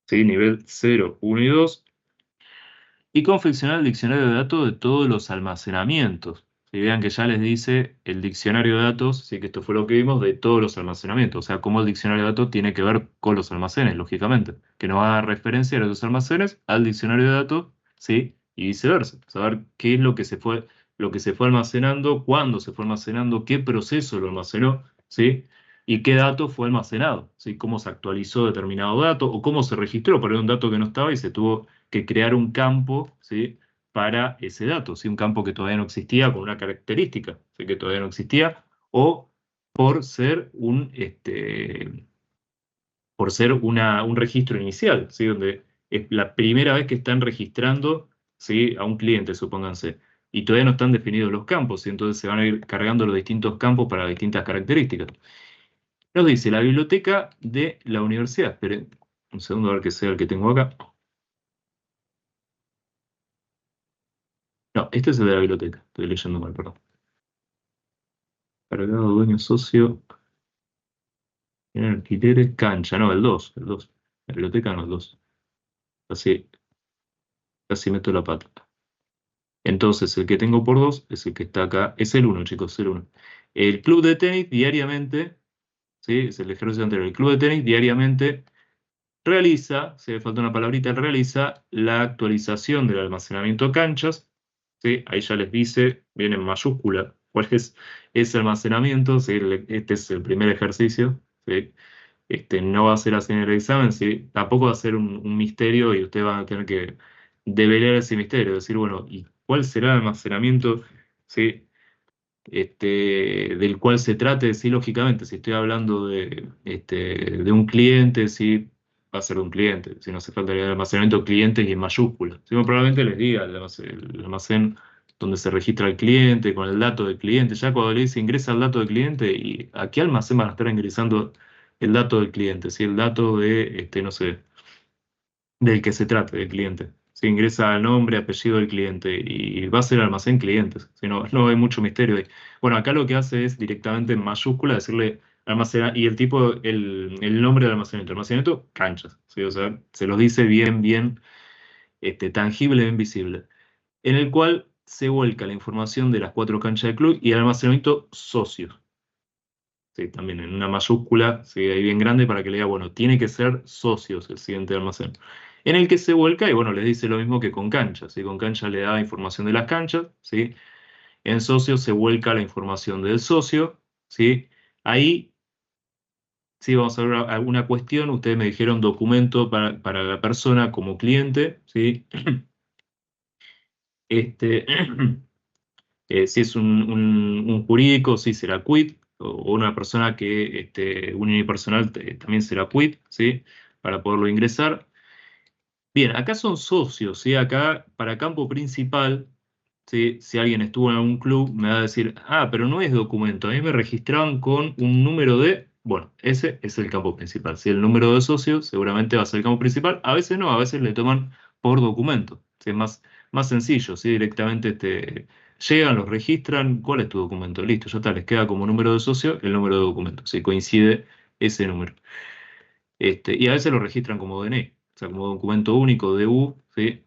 ¿Sí? Nivel 0, 1 y 2. Y confeccionar el diccionario de datos de todos los almacenamientos. Si vean que ya les dice el diccionario de datos, sí que esto fue lo que vimos, de todos los almacenamientos. O sea, cómo el diccionario de datos tiene que ver con los almacenes, lógicamente. Que nos va a referenciar a los almacenes al diccionario de datos, ¿sí? Y viceversa. Saber qué es lo que se fue almacenando, cuándo se fue almacenando, qué proceso lo almacenó, ¿sí? Y qué dato fue almacenado, ¿sí? Cómo se actualizó determinado dato o cómo se registró, por ahí un dato que no estaba y se tuvo que crear un campo, ¿sí? Para ese dato, ¿sí? Un campo que todavía no existía con una característica, ¿sí? Que todavía no existía, o por ser un registro inicial, ¿sí? Donde es la primera vez que están registrando, ¿sí? A un cliente, supónganse, y todavía no están definidos los campos, ¿sí? Entonces se van a ir cargando los distintos campos para distintas características. Nos dice la biblioteca de la universidad. Esperen un segundo a ver que sea el que tengo acá. No, este es el de la biblioteca. Estoy leyendo mal, perdón. Cargado, dueño, socio, en alquileres, cancha. No, el 2. La biblioteca no, el 2. Casi, casi meto la pata. Entonces, el que tengo por 2 es el que está acá. Es el uno, chicos, el uno. El club de tenis diariamente, ¿sí? Es el ejercicio anterior. El club de tenis diariamente realiza, se le falta una palabrita, realiza la actualización del almacenamiento de canchas, ¿sí? Ahí ya les dice, viene en mayúscula, cuál es ese almacenamiento, ¿sí? Este es el primer ejercicio, ¿sí? No va a ser así en el examen, ¿sí? Tampoco va a ser un misterio y ustedes van a tener que develar ese misterio, decir, bueno, ¿y cuál será el almacenamiento? ¿Sí? Del cual se trate, sí, lógicamente, si estoy hablando de un cliente, sí, va a ser de un cliente, si no hace falta el almacenamiento clientes y en mayúsculas. Si no, probablemente les diga el almacén donde se registra el cliente, con el dato del cliente, ya cuando le dice ingresa el dato del cliente, ¿y a qué almacén van a estar ingresando el dato del cliente? Si el dato no sé, del que se trate, del cliente. Se ingresa el nombre, apellido del cliente y va a ser almacén clientes. Si no, no hay mucho misterio ahí. Bueno, acá lo que hace es directamente en mayúscula decirle almacén y el tipo, el nombre del almacenamiento. Almacenamiento, canchas. ¿Sí? O sea, se los dice bien, bien tangible, bien visible. En el cual se vuelca la información de las 4 canchas del club y el almacenamiento socios. Sí, también en una mayúscula, sí, ahí bien grande para que le diga, bueno, tiene que ser socios el siguiente almacén. En el que se vuelca y bueno, les dice lo mismo que con cancha, ¿sí? Con cancha le da información de las canchas, ¿sí? En socio se vuelca la información del socio, ¿sí? Ahí, sí, vamos a ver alguna cuestión. Ustedes me dijeron documento para la persona como cliente, ¿sí? Este, si es un jurídico, sí será quit, o una persona que, un unipersonal también será quit, ¿sí? Para poderlo ingresar. Bien, acá son socios, ¿sí? Acá para campo principal, ¿sí? Si alguien estuvo en algún club, me va a decir, ah, pero no es documento, a mí me registraron con un número de, bueno, ese es el campo principal. Si el número de socios seguramente va a ser el campo principal, a veces no, a veces le toman por documento, ¿sí? Es más sencillo, ¿sí? Directamente llegan, los registran, ¿cuál es tu documento? Listo, ya está, les queda como número de socio el número de documento, si coincide ese número. Y a veces lo registran como DNI, o sea, como documento único, DU, ¿sí?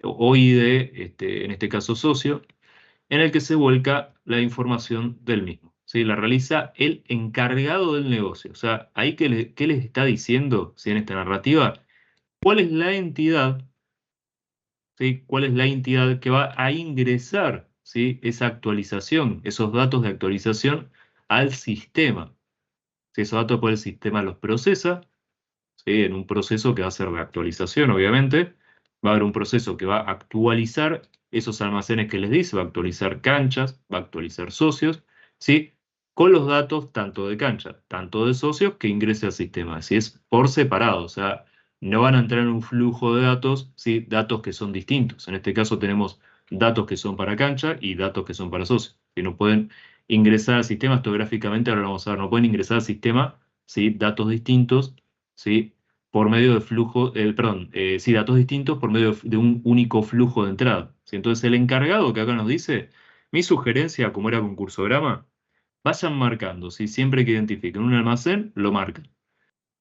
O ID, en este caso socio, en el que se vuelca la información del mismo, ¿sí? La realiza el encargado del negocio. O sea, ahí qué les está diciendo, ¿sí? En esta narrativa, cuál es la entidad, ¿sí? ¿Cuál es la entidad que va a ingresar, ¿sí? Esa actualización, esos datos de actualización al sistema. Si esos datos por el sistema los procesa, ¿sí? En un proceso que va a ser de actualización, obviamente. Va a haber un proceso que va a actualizar esos almacenes que les dice, va a actualizar canchas, va a actualizar socios, ¿sí? Con los datos tanto de cancha, tanto de socios que ingrese al sistema. Así es por separado, o sea, no van a entrar en un flujo de datos, ¿sí? Datos que son distintos. En este caso tenemos datos que son para cancha y datos que son para socios, que no pueden ingresar al sistema, esto gráficamente ahora lo vamos a ver, no pueden ingresar al sistema, ¿sí? Datos distintos, ¿sí? Por medio de flujo, perdón, sí, datos distintos por medio de un único flujo de entrada, ¿sí? Entonces el encargado que acá nos dice, mi sugerencia, como era con cursograma, vayan marcando, ¿sí? Siempre que identifiquen un almacén, lo marcan.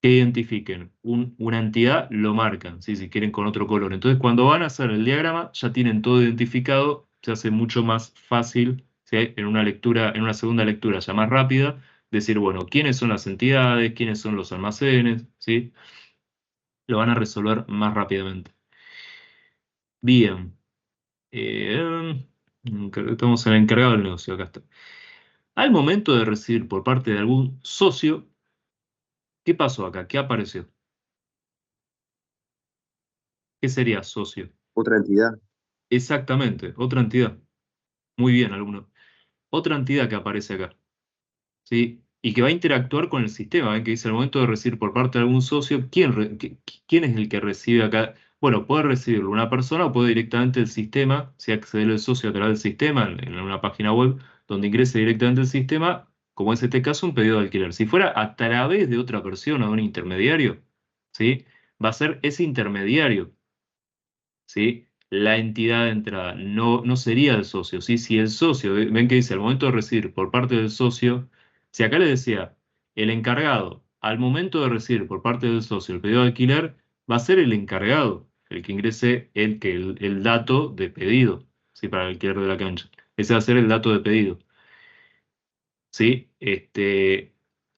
Que identifiquen una entidad, lo marcan, ¿sí? Si quieren con otro color. Entonces cuando van a hacer el diagrama, ya tienen todo identificado, se hace mucho más fácil, ¿sí? En una lectura, en una segunda lectura ya más rápida, decir, bueno, quiénes son las entidades, quiénes son los almacenes, ¿sí? Lo van a resolver más rápidamente. Bien. Estamos en el encargado del negocio, acá está. Al momento de recibir por parte de algún socio, ¿qué pasó acá? ¿Qué apareció? ¿Qué sería socio? Otra entidad. Exactamente, otra entidad. Muy bien, alumno. Otra entidad que aparece acá, ¿sí? Y que va a interactuar con el sistema, ¿eh? Que dice al momento de recibir por parte de algún socio, ¿quién es el que recibe acá? Bueno, puede recibirlo una persona o puede directamente el sistema, si accede el socio a través del sistema, en una página web, donde ingrese directamente el sistema, como es este caso, un pedido de alquiler. Si fuera a través de otra persona o de un intermediario, ¿sí? Va a ser ese intermediario, ¿sí? La entidad de entrada, no sería el socio, ¿sí? Si el socio, ven que dice, al momento de recibir por parte del socio, si acá le decía, el encargado, al momento de recibir por parte del socio el pedido de alquiler, va a ser el encargado el que ingrese el dato de pedido, ¿sí? Para el alquiler de la cancha. Ese va a ser el dato de pedido. ¿Sí? En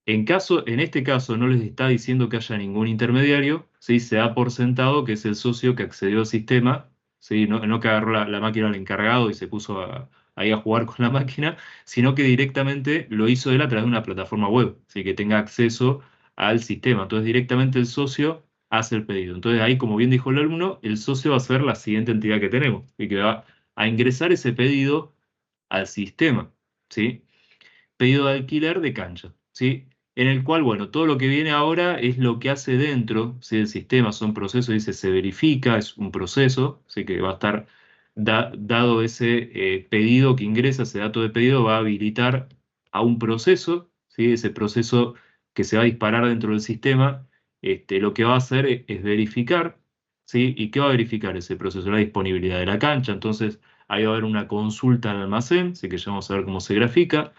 este caso no les está diciendo que haya ningún intermediario, ¿sí? Se da por sentado que es el socio que accedió al sistema, ¿sí? No que agarró la máquina al encargado y se puso ahí a jugar con la máquina, sino que directamente lo hizo él a través de una plataforma web, ¿sí? Que tenga acceso al sistema. Entonces directamente el socio hace el pedido. Entonces ahí, como bien dijo el alumno, el socio va a ser la siguiente entidad que tenemos y que va a ingresar ese pedido al sistema, ¿sí? Pedido de alquiler de cancha, ¿sí? En el cual, bueno, todo lo que viene ahora es lo que hace dentro, ¿sí? Del sistema, son procesos, dice, se verifica, es un proceso, así que va a estar dado ese pedido que ingresa, ese dato de pedido, va a habilitar a un proceso, ¿sí? Ese proceso que se va a disparar dentro del sistema, lo que va a hacer es verificar, ¿sí? ¿Y qué va a verificar ese proceso? La disponibilidad de la cancha, entonces ahí va a haber una consulta al almacén, así que ya vamos a ver cómo se grafica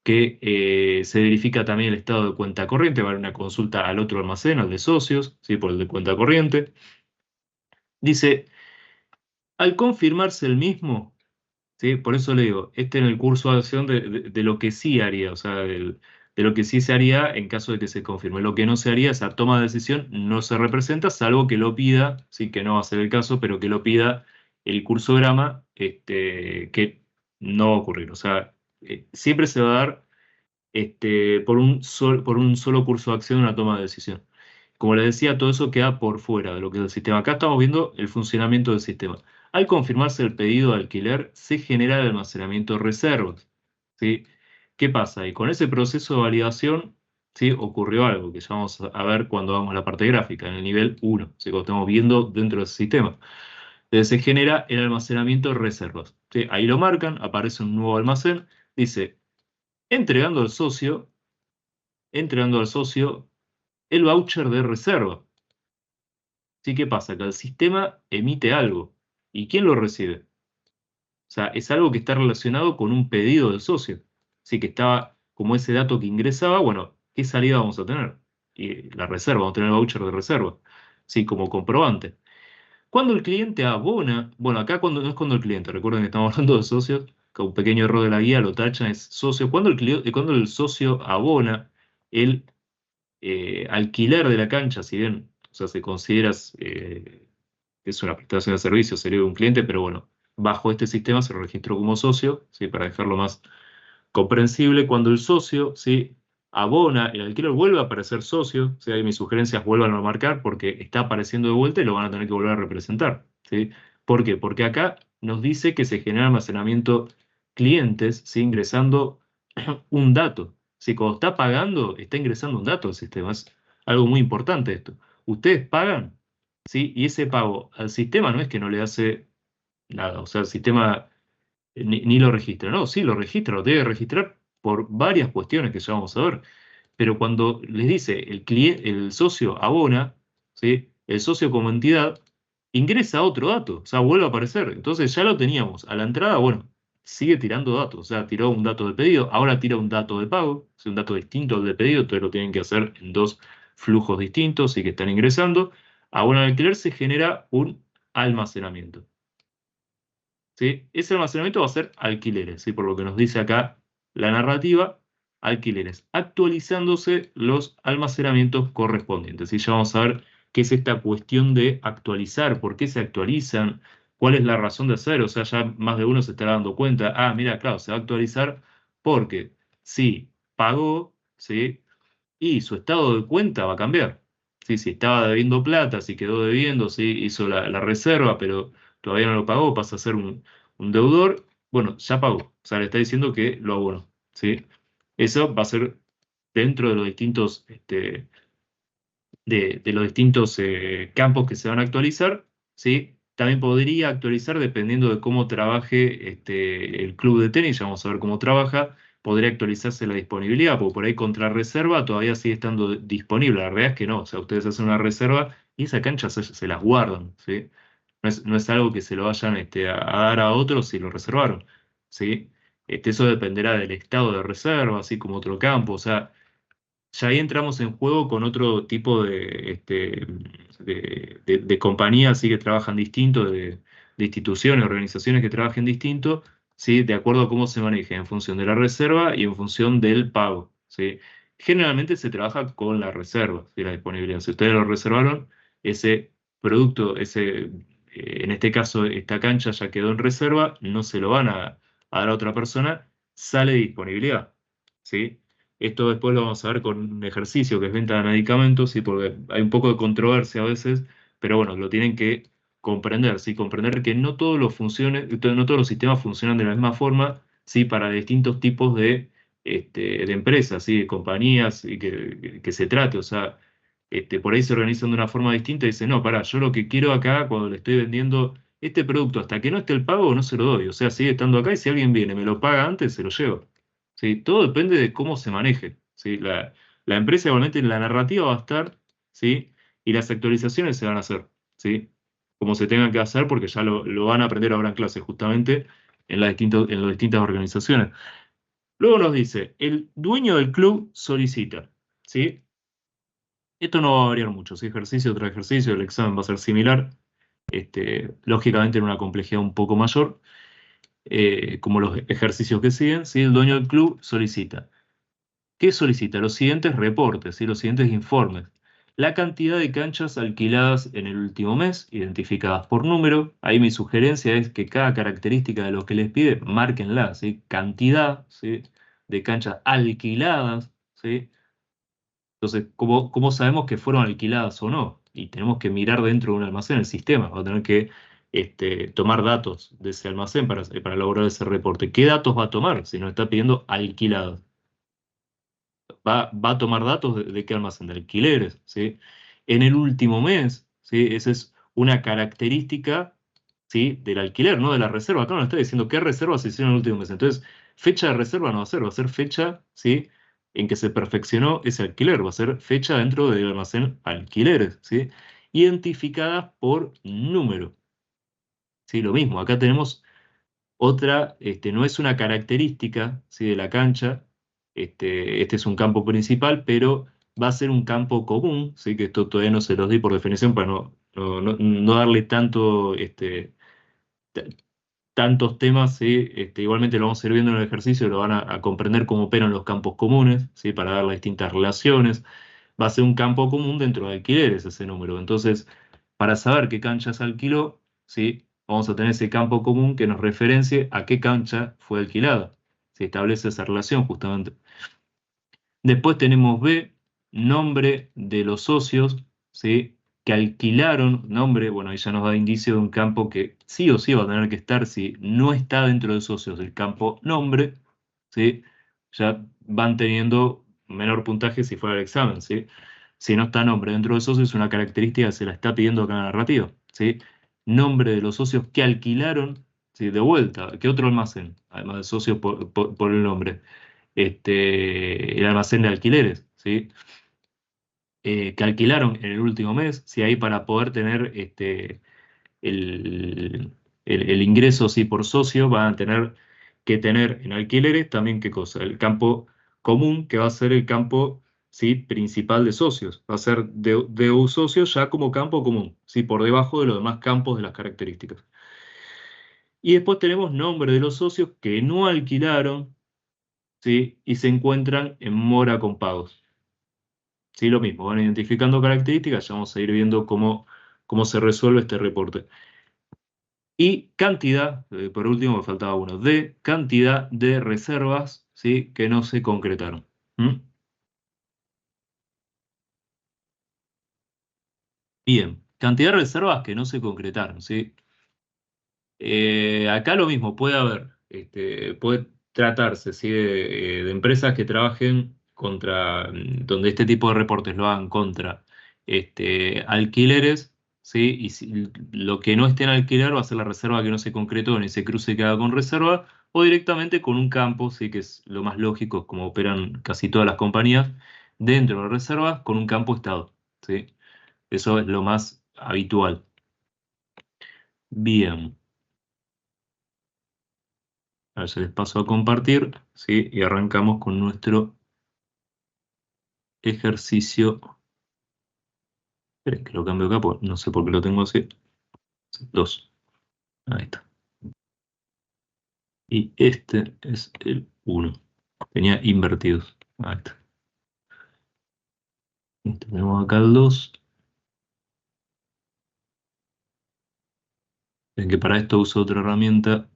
que se verifica también el estado de cuenta corriente, va a haber una consulta al otro almacén, al de socios, ¿sí? Por el de cuenta corriente. Dice, al confirmarse el mismo, ¿sí? Por eso le digo, en el curso de acción de lo que sí haría, o sea, de lo que sí se haría en caso de que se confirme. Lo que no se haría, esa toma de decisión no se representa, salvo que lo pida, sí que no va a ser el caso, pero que lo pida el cursograma, que no va a ocurrir. O sea, siempre se va a dar por por un solo curso de acción una toma de decisión. Como les decía, todo eso queda por fuera de lo que es el sistema. Acá estamos viendo el funcionamiento del sistema. Al confirmarse el pedido de alquiler, se genera el almacenamiento de reservas. ¿Sí? ¿Qué pasa? Y con ese proceso de validación, ¿sí? Ocurrió algo que ya vamos a ver cuando vamos a la parte gráfica, en el nivel 1, ¿sí? Cuando estamos viendo dentro del sistema. Entonces se genera el almacenamiento de reservas. ¿Sí? Ahí lo marcan, aparece un nuevo almacén, dice, entregando al socio, entregando al socio el voucher de reserva. ¿Sí? ¿Qué pasa? Que el sistema emite algo. ¿Y quién lo recibe? O sea, es algo que está relacionado con un pedido del socio. Así que estaba como ese dato que ingresaba, bueno, ¿qué salida vamos a tener? Y la reserva, vamos a tener el voucher de reserva. Sí, como comprobante. Cuando el cliente abona, bueno, acá cuando, no es cuando el cliente, recuerden que estamos hablando de socios, que un pequeño error de la guía lo tachan, es socio. Cuando el socio abona el alquiler de la cancha, si bien, o sea, se considera que es una prestación de servicio, sería un cliente, pero bueno, bajo este sistema se lo registró como socio, ¿sí? Para dejarlo más comprensible. Cuando el socio, ¿sí? Abona el alquiler, vuelve a aparecer socio, ¿sí? Ahí mis sugerencias vuelvan a marcar porque está apareciendo de vuelta y lo van a tener que volver a representar, ¿sí? ¿Por qué? Porque acá nos dice que se genera almacenamiento clientes, ¿sí? Ingresando un dato. Si cuando está pagando, está ingresando un dato al sistema. Es algo muy importante esto. Ustedes pagan, ¿sí? Y ese pago al sistema no es que no le hace nada. O sea, el sistema ni lo registra. No, sí, lo registra, lo debe registrar por varias cuestiones que ya vamos a ver. Pero cuando les dice el socio abona, ¿sí? El socio como entidad ingresa otro dato, o sea, vuelve a aparecer. Entonces ya lo teníamos. A la entrada, bueno, sigue tirando datos. O sea, tiró un dato de pedido, ahora tira un dato de pago, es un dato distinto al de pedido, entonces lo tienen que hacer en dos flujos distintos y que están ingresando. Ahora en alquiler se genera un almacenamiento. ¿Sí? Ese almacenamiento va a ser alquileres, ¿sí? Por lo que nos dice acá la narrativa, alquileres, actualizándose los almacenamientos correspondientes. Y ya vamos a ver qué es esta cuestión de actualizar, por qué se actualizan, cuál es la razón de hacer. O sea, ya más de uno se estará dando cuenta, ah, mira, claro, se va a actualizar porque si pagó, ¿sí? Y su estado de cuenta va a cambiar. Sí, si estaba debiendo plata, si quedó debiendo, si hizo la reserva, pero todavía no lo pagó, pasa a ser un deudor, bueno, ya pagó. O sea, le está diciendo que lo abonó. ¿Sí? Eso va a ser dentro de los distintos, de los distintos campos que se van a actualizar. ¿Sí? También podría actualizar dependiendo de cómo trabaje el club de tenis, ya vamos a ver cómo trabaja, podría actualizarse la disponibilidad, porque por ahí contra reserva todavía sigue estando disponible. La realidad es que no, o sea, ustedes hacen una reserva y esa cancha se las guardan, ¿sí? No es algo que se lo vayan a dar a otros si lo reservaron, ¿sí? Eso dependerá del estado de reserva, así como otro campo, o sea, ya ahí entramos en juego con otro tipo de compañías ¿sí? Que trabajan distinto, de instituciones, organizaciones que trabajen distinto, ¿sí? De acuerdo a cómo se maneje, en función de la reserva y en función del pago. ¿Sí? Generalmente se trabaja con la reserva, ¿sí? La disponibilidad. Si ustedes lo reservaron, ese producto, en este caso, esta cancha ya quedó en reserva, no se lo van a dar a otra persona, sale de disponibilidad. ¿Sí? Esto después lo vamos a ver con un ejercicio que es venta de medicamentos, ¿sí? Porque hay un poco de controversia a veces, pero bueno, lo tienen que comprender, ¿sí? Comprender que no todos los no todos los sistemas funcionan de la misma forma, ¿sí? Para distintos tipos de empresas, ¿sí? De compañías y que se trate, o sea, por ahí se organizan de una forma distinta y dicen, no, pará, yo lo que quiero acá cuando le estoy vendiendo este producto, hasta que no esté el pago, no se lo doy, o sea, sigue estando acá y si alguien viene, me lo paga antes, se lo llevo. ¿Sí? Todo depende de cómo se maneje. ¿Sí? La empresa igualmente en la narrativa va a estar, ¿sí? Y las actualizaciones se van a hacer, ¿sí? Como se tengan que hacer, porque ya lo van a aprender ahora en clase, justamente en las distintas organizaciones. Luego nos dice, el dueño del club solicita, ¿sí? Esto no va a variar mucho, ¿sí? Ejercicio tras ejercicio, el examen va a ser similar, lógicamente en una complejidad un poco mayor, como los ejercicios que siguen, ¿sí? El dueño del club solicita. ¿Qué solicita? Los siguientes reportes y los siguientes informes. la cantidad de canchas alquiladas en el último mes, identificadas por número. Ahí mi sugerencia es que cada característica de lo que les pide, márquenla, ¿sí? Cantidad, ¿sí? De canchas alquiladas, ¿sí? Entonces, ¿cómo sabemos que fueron alquiladas o no? Y tenemos que mirar dentro de un almacén el sistema. Va a tener que tomar datos de ese almacén para elaborar ese reporte. ¿Qué datos va a tomar si nos está pidiendo alquiladas? Va a tomar datos de qué almacén, de alquileres, ¿sí? En el último mes, ¿sí? Esa es una característica, ¿sí? Del alquiler, no de la reserva. Acá nos está diciendo qué reservas se hicieron en el último mes. Entonces, fecha de reserva no va a ser fecha, ¿sí? En que se perfeccionó ese alquiler, va a ser fecha dentro del almacén alquileres, ¿sí? Identificadas por número, ¿sí? Lo mismo, acá tenemos otra, no es una característica, ¿sí? De la cancha, este es un campo principal, pero va a ser un campo común, ¿sí? Que esto todavía no se los di por definición para no darle t- tantos temas, ¿sí? Igualmente lo vamos a ir viendo en el ejercicio, lo van a comprender cómo operan los campos comunes, ¿sí? Para dar las distintas relaciones. Va a ser un campo común dentro de alquileres ese número. Entonces, para saber qué cancha se alquiló, ¿sí? Vamos a tener ese campo común que nos referencie a qué cancha fue alquilada. Se establece esa relación justamente. Después tenemos B, nombre de los socios, ¿sí? Que alquilaron, nombre, bueno, ahí ya nos da indicio de un campo que sí o sí va a tener que estar si no está dentro de socios del campo nombre, ¿sí? Ya van teniendo menor puntaje si fuera el examen, ¿sí? Si no está nombre dentro de socios, es una característica que se la está pidiendo acá en la narrativa, ¿sí? Nombre de los socios que alquilaron, ¿sí? De vuelta, ¿qué otro almacén? Además de socios por el nombre, el almacén de alquileres, ¿sí? Que alquilaron en el último mes, si ahí para poder tener el, el ingreso sí, por socio, van a tener que tener en alquileres también qué cosa, el campo común, que va a ser el campo sí, principal de socios, va a ser de un socio ya como campo común, sí, por debajo de los demás campos de las características. Y después tenemos nombre de los socios que no alquilaron, ¿sí? Y se encuentran en mora con pagos. Sí, lo mismo, van identificando características, ya vamos a ir viendo cómo se resuelve este reporte. Y cantidad, por último me faltaba uno, de cantidad de reservas, ¿sí? Que no se concretaron. ¿Mm? Bien, cantidad de reservas que no se concretaron, ¿sí? Acá lo mismo, puede haber, puede tratarse, ¿sí? De empresas que trabajen contra, donde este tipo de reportes lo hagan contra alquileres, ¿sí? Y lo que no esté en alquiler va a ser la reserva que no se concretó ni se cruce y queda con reserva, o directamente con un campo, ¿sí? Que es lo más lógico, es como operan casi todas las compañías, dentro de reservas con un campo estado, ¿sí? Eso es lo más habitual. Bien. A ver si les paso a compartir, ¿sí? Y arrancamos con nuestro ejercicio. Esperen que lo cambio acá, porque no sé por qué lo tengo así. 2. Ahí está. Y este es el 1. Tenía invertidos. Ahí está. Y tenemos acá el 2. Ven que para esto uso otra herramienta.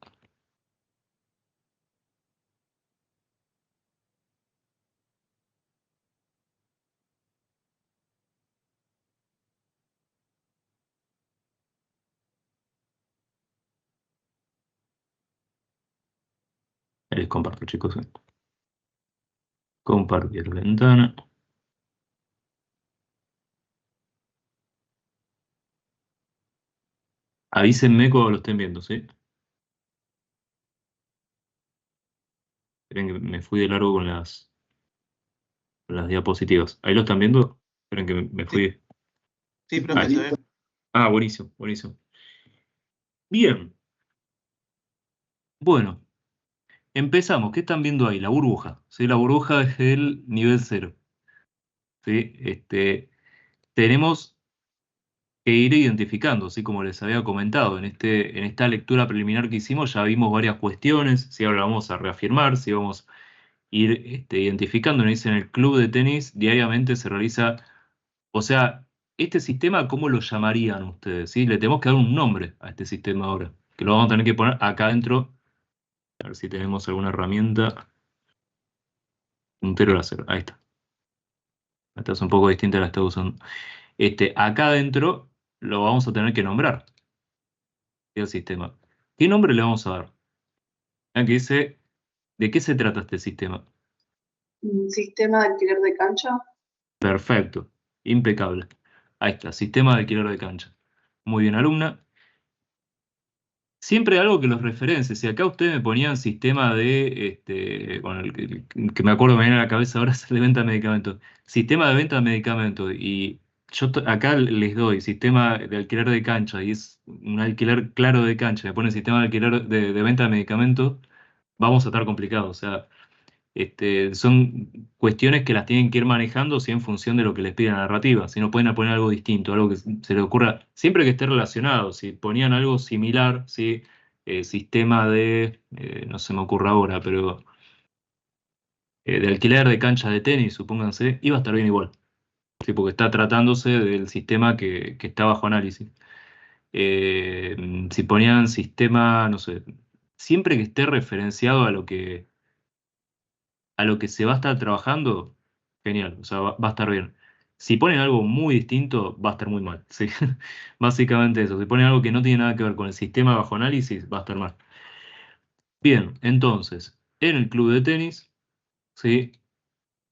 Ahí les comparto, chicos. Compartir ventana. Avísenme cuando lo estén viendo, ¿sí? Esperen que me fui de largo con las diapositivas. ¿Ahí lo están viendo? Esperen que me fui. Sí, profe, Ahí. está bien. Ah, buenísimo, buenísimo. Bien, bueno, empezamos. ¿Qué están viendo ahí? La burbuja. ¿Sí? La burbuja es el nivel 0. ¿Sí? Tenemos que ir identificando, así como les había comentado, en esta lectura preliminar que hicimos ya vimos varias cuestiones, si ahora vamos a reafirmar, si vamos a ir identificando, nos dice en el club de tenis, diariamente se realiza O sea, este sistema, ¿cómo lo llamarían ustedes? ¿Sí? Le tenemos que dar un nombre a este sistema ahora, que lo vamos a tener que poner acá adentro. A ver si tenemos alguna herramienta. Puntero láser, ahí está. Esta es un poco distinta a la que está usando. Acá adentro lo vamos a tener que nombrar, el sistema. ¿Qué nombre le vamos a dar? Aquí dice, ¿de qué se trata este sistema? Un sistema de alquiler de cancha. Perfecto, impecable. Ahí está, sistema de alquiler de cancha. Muy bien, alumna. Siempre algo que los referencie. Si acá ustedes me ponían sistema de, bueno, que me acuerdo que me viene a la cabeza ahora es el de venta de medicamentos. Sistema de venta de medicamentos. Y yo acá les doy sistema de alquiler de cancha y es un alquiler claro de cancha. Me ponen sistema de alquiler de venta de medicamentos. Vamos a estar complicados. O sea, son cuestiones que las tienen que ir manejando sí, en función de lo que les pide la narrativa. Si no pueden poner algo distinto, algo que se les ocurra, siempre que esté relacionado. Si ponían algo similar, ¿sí? Sistema no se me ocurre ahora, pero de alquiler de cancha de tenis, supónganse, iba a estar bien igual. ¿Sí? Porque está tratándose del sistema que está bajo análisis. Si ponían sistema, no sé, siempre que esté referenciado a lo que se va a estar trabajando, genial, o sea, va a estar bien. Si ponen algo muy distinto, va a estar muy mal, ¿sí? Básicamente eso, si ponen algo que no tiene nada que ver con el sistema bajo análisis, va a estar mal. Bien, entonces, en el club de tenis, ¿sí?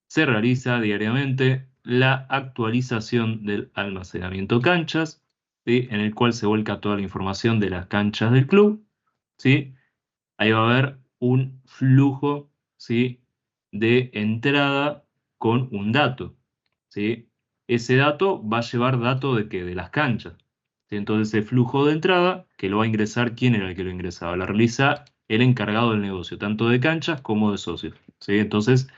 Se realiza diariamente la actualización del almacenamiento canchas, ¿sí? En el cual se vuelca toda la información de las canchas del club, ¿sí? Ahí va a haber un flujo, ¿sí? De entrada con un dato, ¿sí? Ese dato va a llevar dato de qué? De las canchas. ¿Sí? Entonces ese flujo de entrada, que lo va a ingresar, ¿quién era el que lo ingresaba? Lo realiza el encargado del negocio, tanto de canchas como de socios, ¿sí? Entonces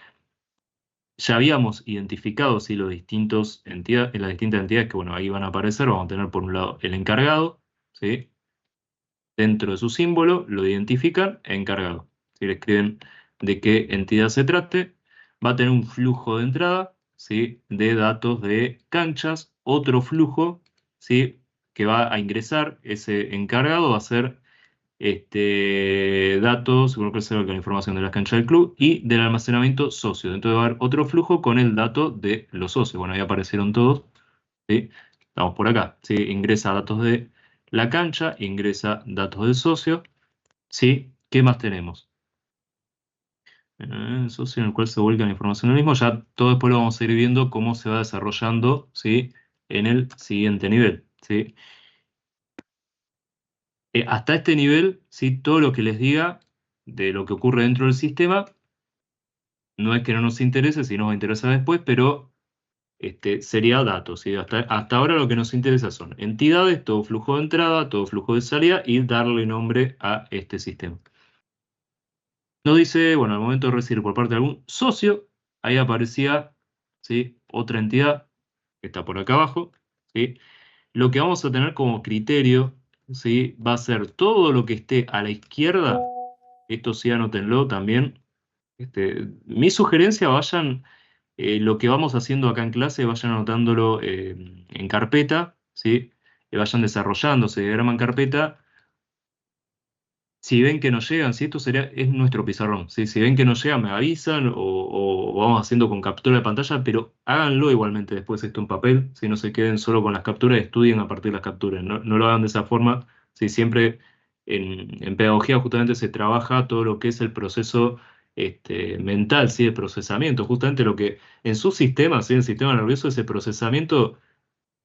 ya habíamos identificado, ¿sí? Las distintas entidades que, bueno, ahí van a aparecer, vamos a tener por un lado el encargado, ¿sí? Dentro de su símbolo lo identifican encargado. Si le escriben de qué entidad se trate, va a tener un flujo de entrada, ¿sí? De datos de canchas, otro flujo, ¿sí? Que va a ingresar ese encargado, va a ser datos, seguro que con la información de las canchas del club y del almacenamiento socio. Entonces va a haber otro flujo con el dato de los socios. Bueno, ahí aparecieron todos, ¿sí? Vamos por acá, ¿sí? Ingresa datos de la cancha, ingresa datos del socio, ¿sí? ¿Qué más tenemos? El socio en el cual se vuelca la información del mismo, ya todo después lo vamos a ir viendo cómo se va desarrollando, ¿sí? En el siguiente nivel, ¿sí? Hasta este nivel, ¿sí? Todo lo que les diga de lo que ocurre dentro del sistema, no es que no nos interese, si nos va a interesar después, pero sería datos, ¿sí? Hasta ahora lo que nos interesa son entidades, todo flujo de entrada, todo flujo de salida y darle nombre a este sistema. Nos dice, bueno, al momento de recibir por parte de algún socio, ahí aparecía, ¿sí? Otra entidad que está por acá abajo, ¿sí? Lo que vamos a tener como criterio, ¿sí? Va a ser todo lo que esté a la izquierda, esto sí anótenlo también. Mi sugerencia, vayan, lo que vamos haciendo acá en clase, vayan anotándolo en carpeta, ¿sí? Vayan desarrollando, se diagraman carpeta. Si ven que no llegan, si esto es nuestro pizarrón, ¿sí? Si ven que no llegan, me avisan o vamos haciendo con captura de pantalla, pero háganlo igualmente después esto en papel, si no se queden solo con las capturas, estudien a partir de las capturas, no lo hagan de esa forma, si siempre en pedagogía justamente se trabaja todo lo que es el proceso mental, ¿sí? De procesamiento, justamente lo que en su sistema, ¿sí? El sistema nervioso, ese procesamiento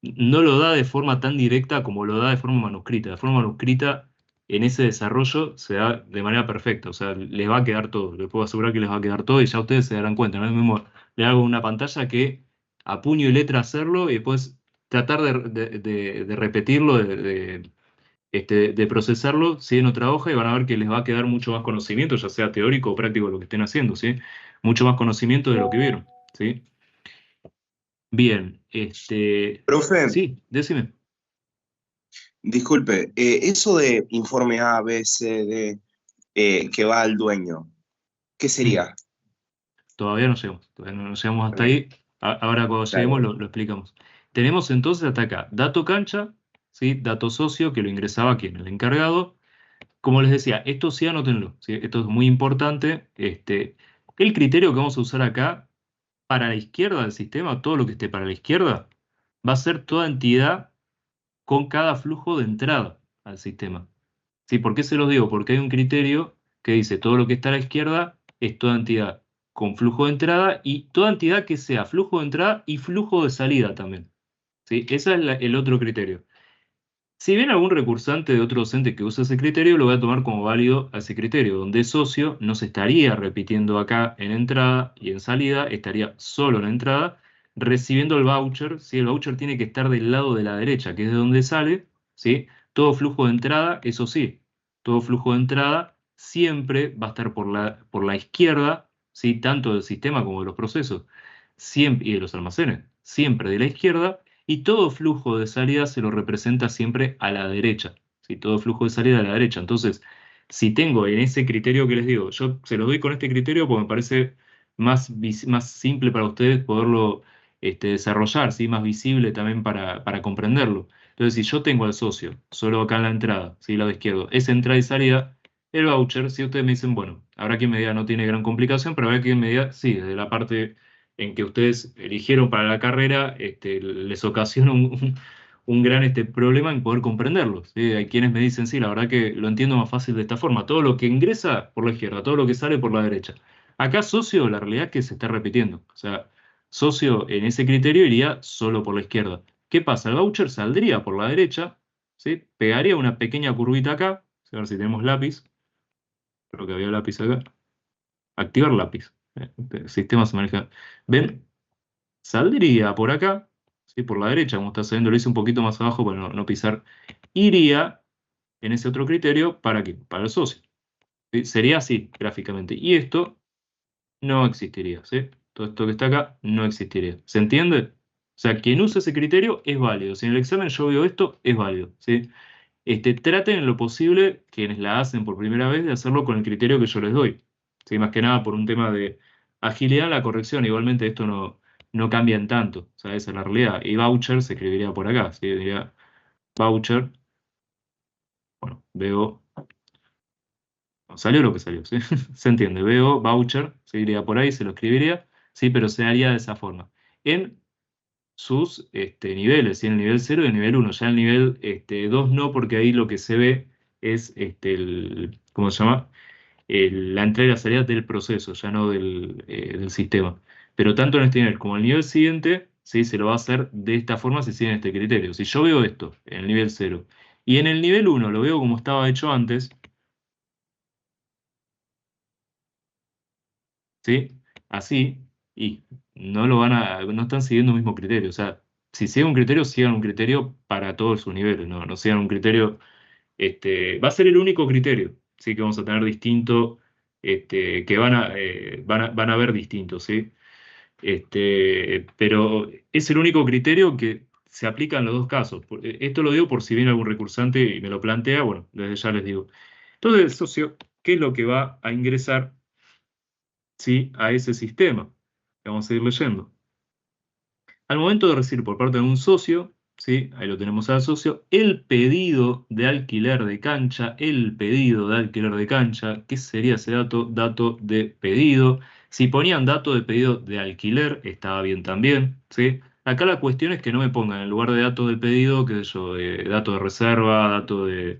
no lo da de forma tan directa como lo da de forma manuscrita. De forma manuscrita, en ese desarrollo se da de manera perfecta. O sea, les va a quedar todo. Les puedo asegurar que les va a quedar todo y ya ustedes se darán cuenta. No es lo mismo le hago una pantalla que a puño y letra hacerlo y después tratar de repetirlo, de procesarlo, ¿sí? En otra hoja y van a ver que les va a quedar mucho más conocimiento, ya sea teórico o práctico lo que estén haciendo, ¿sí? Mucho más conocimiento de lo que vieron, ¿sí? Bien, Profe, sí, decime. disculpe, eso de informe A, B, C, D, que va al dueño, ¿qué sería? Todavía no llegamos hasta Bueno, ahí. Ahora cuando dale, lleguemos dale. lo explicamos. tenemos entonces hasta acá dato cancha, ¿sí? Dato socio que lo ingresaba aquí en el encargado. Como les decía, esto sí anótenlo, ¿sí? Esto es muy importante. El criterio que vamos a usar acá para la izquierda del sistema, todo lo que esté para la izquierda, va a ser toda entidad con cada flujo de entrada al sistema. ¿Sí? ¿Por qué se los digo? Porque hay un criterio que dice todo lo que está a la izquierda es toda entidad con flujo de entrada y toda entidad que sea flujo de entrada y flujo de salida también. ¿Sí? Ese es el otro criterio. Si viene algún recursante de otro docente que usa ese criterio, lo voy a tomar como válido a ese criterio, donde socio no se estaría repitiendo acá en entrada y en salida, estaría solo en entrada, recibiendo el voucher. ¿Sí? El voucher tiene que estar del lado de la derecha, que es de donde sale. ¿Sí? Todo flujo de entrada, eso sí, todo flujo de entrada siempre va a estar por la izquierda, ¿sí? Tanto del sistema como de los procesos siempre, y de los almacenes, siempre de la izquierda, y todo flujo de salida se lo representa siempre a la derecha. ¿Sí? Todo flujo de salida a la derecha. Entonces, si tengo en ese criterio que les digo, yo se los doy con este criterio porque me parece más simple para ustedes poderlo desarrollar, ¿sí? Más visible también para comprenderlo. Entonces, si yo tengo al socio solo acá en la entrada, ¿sí? Lado izquierdo, es entrada y salida, el voucher, si ustedes me dicen, bueno, habrá quien me diga no tiene gran complicación, pero habrá quien me diga, sí, desde la parte en que ustedes eligieron para la carrera, les ocasiona un gran problema en poder comprenderlos. ¿Sí? Hay quienes me dicen, sí, la verdad que lo entiendo más fácil de esta forma. Todo lo que ingresa por la izquierda, todo lo que sale por la derecha. Acá socio, la realidad es que se está repitiendo. O sea, socio en ese criterio iría solo por la izquierda. ¿Qué pasa? El voucher saldría por la derecha, ¿sí? Pegaría una pequeña curvita acá. A ver si tenemos lápiz. Creo que había lápiz acá. Activar lápiz. El sistema se maneja. ¿Ven? Saldría por acá, ¿sí? Por la derecha, como está saliendo, lo hice un poquito más abajo para no pisar. Iría en ese otro criterio, ¿para qué? Para el socio. ¿Sí? Sería así, gráficamente. Y esto no existiría, ¿sí? Todo esto que está acá no existiría. ¿Se entiende? O sea, quien use ese criterio es válido. Si en el examen yo veo esto, es válido, ¿sí? Traten en lo posible, quienes la hacen por primera vez, de hacerlo con el criterio que yo les doy. ¿Sí? Más que nada por un tema de agilidad en la corrección. Igualmente esto no cambia en tanto. O sea, esa es la realidad. Y voucher se escribiría por acá. ¿Sí? Diría voucher. Bueno, veo. No, salió lo que salió, ¿sí? Se entiende. Veo voucher, se iría por ahí, se lo escribiría, sí, pero se haría de esa forma. En sus niveles, ¿sí? En el nivel 0 y el nivel 1. Ya el nivel 2 no, porque ahí lo que se ve es ¿cómo se llama? La entrada y la salida del proceso, ya no del sistema. Pero tanto en este nivel como en el nivel siguiente, ¿sí? Se lo va a hacer de esta forma si siguen este criterio. Si yo veo esto en el nivel 0 y en el nivel 1 lo veo como estaba hecho antes, ¿sí? Así, y no están siguiendo el mismo criterio. O sea, si siguen un criterio, sigan un criterio para todos sus niveles, no sigan un criterio, va a ser el único criterio, ¿sí? Que vamos a tener distinto, que van a ver distintos, ¿sí? Pero es el único criterio que se aplica en los dos casos. Esto lo digo por si viene algún recursante y me lo plantea, bueno, desde ya les digo. Entonces, socio, ¿qué es lo que va a ingresar, ¿sí? A ese sistema? Vamos a ir leyendo. Al momento de recibir por parte de un socio, ¿sí? Ahí lo tenemos al socio, el pedido de alquiler de cancha, el pedido de alquiler de cancha, ¿qué sería ese dato? Dato de pedido. Si ponían dato de pedido de alquiler, estaba bien también, ¿sí? Acá la cuestión es que no me pongan en lugar de dato de pedido, qué sé yo, dato de reserva, dato de...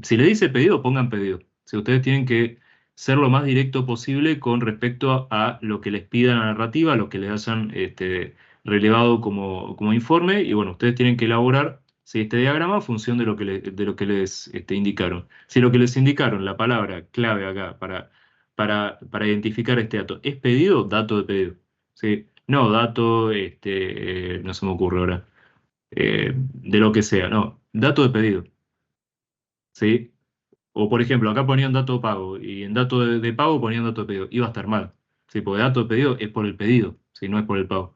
si le dice pedido, pongan pedido. Si ustedes tienen que ser lo más directo posible con respecto a lo que les pida la narrativa, lo que les hayan relevado como informe, y bueno, ustedes tienen que elaborar, ¿sí? Este diagrama en función de lo que les indicaron. Si lo que les indicaron, la palabra clave acá para identificar este dato es pedido, dato de pedido, ¿sí? No, dato, no se me ocurre ahora, de lo que sea, no, dato de pedido, ¿sí? O por ejemplo, acá ponían dato de pago y en dato de pago ponían dato de pedido. Iba a estar mal. Sí, porque dato de pedido es por el pedido, si no es por el pago. O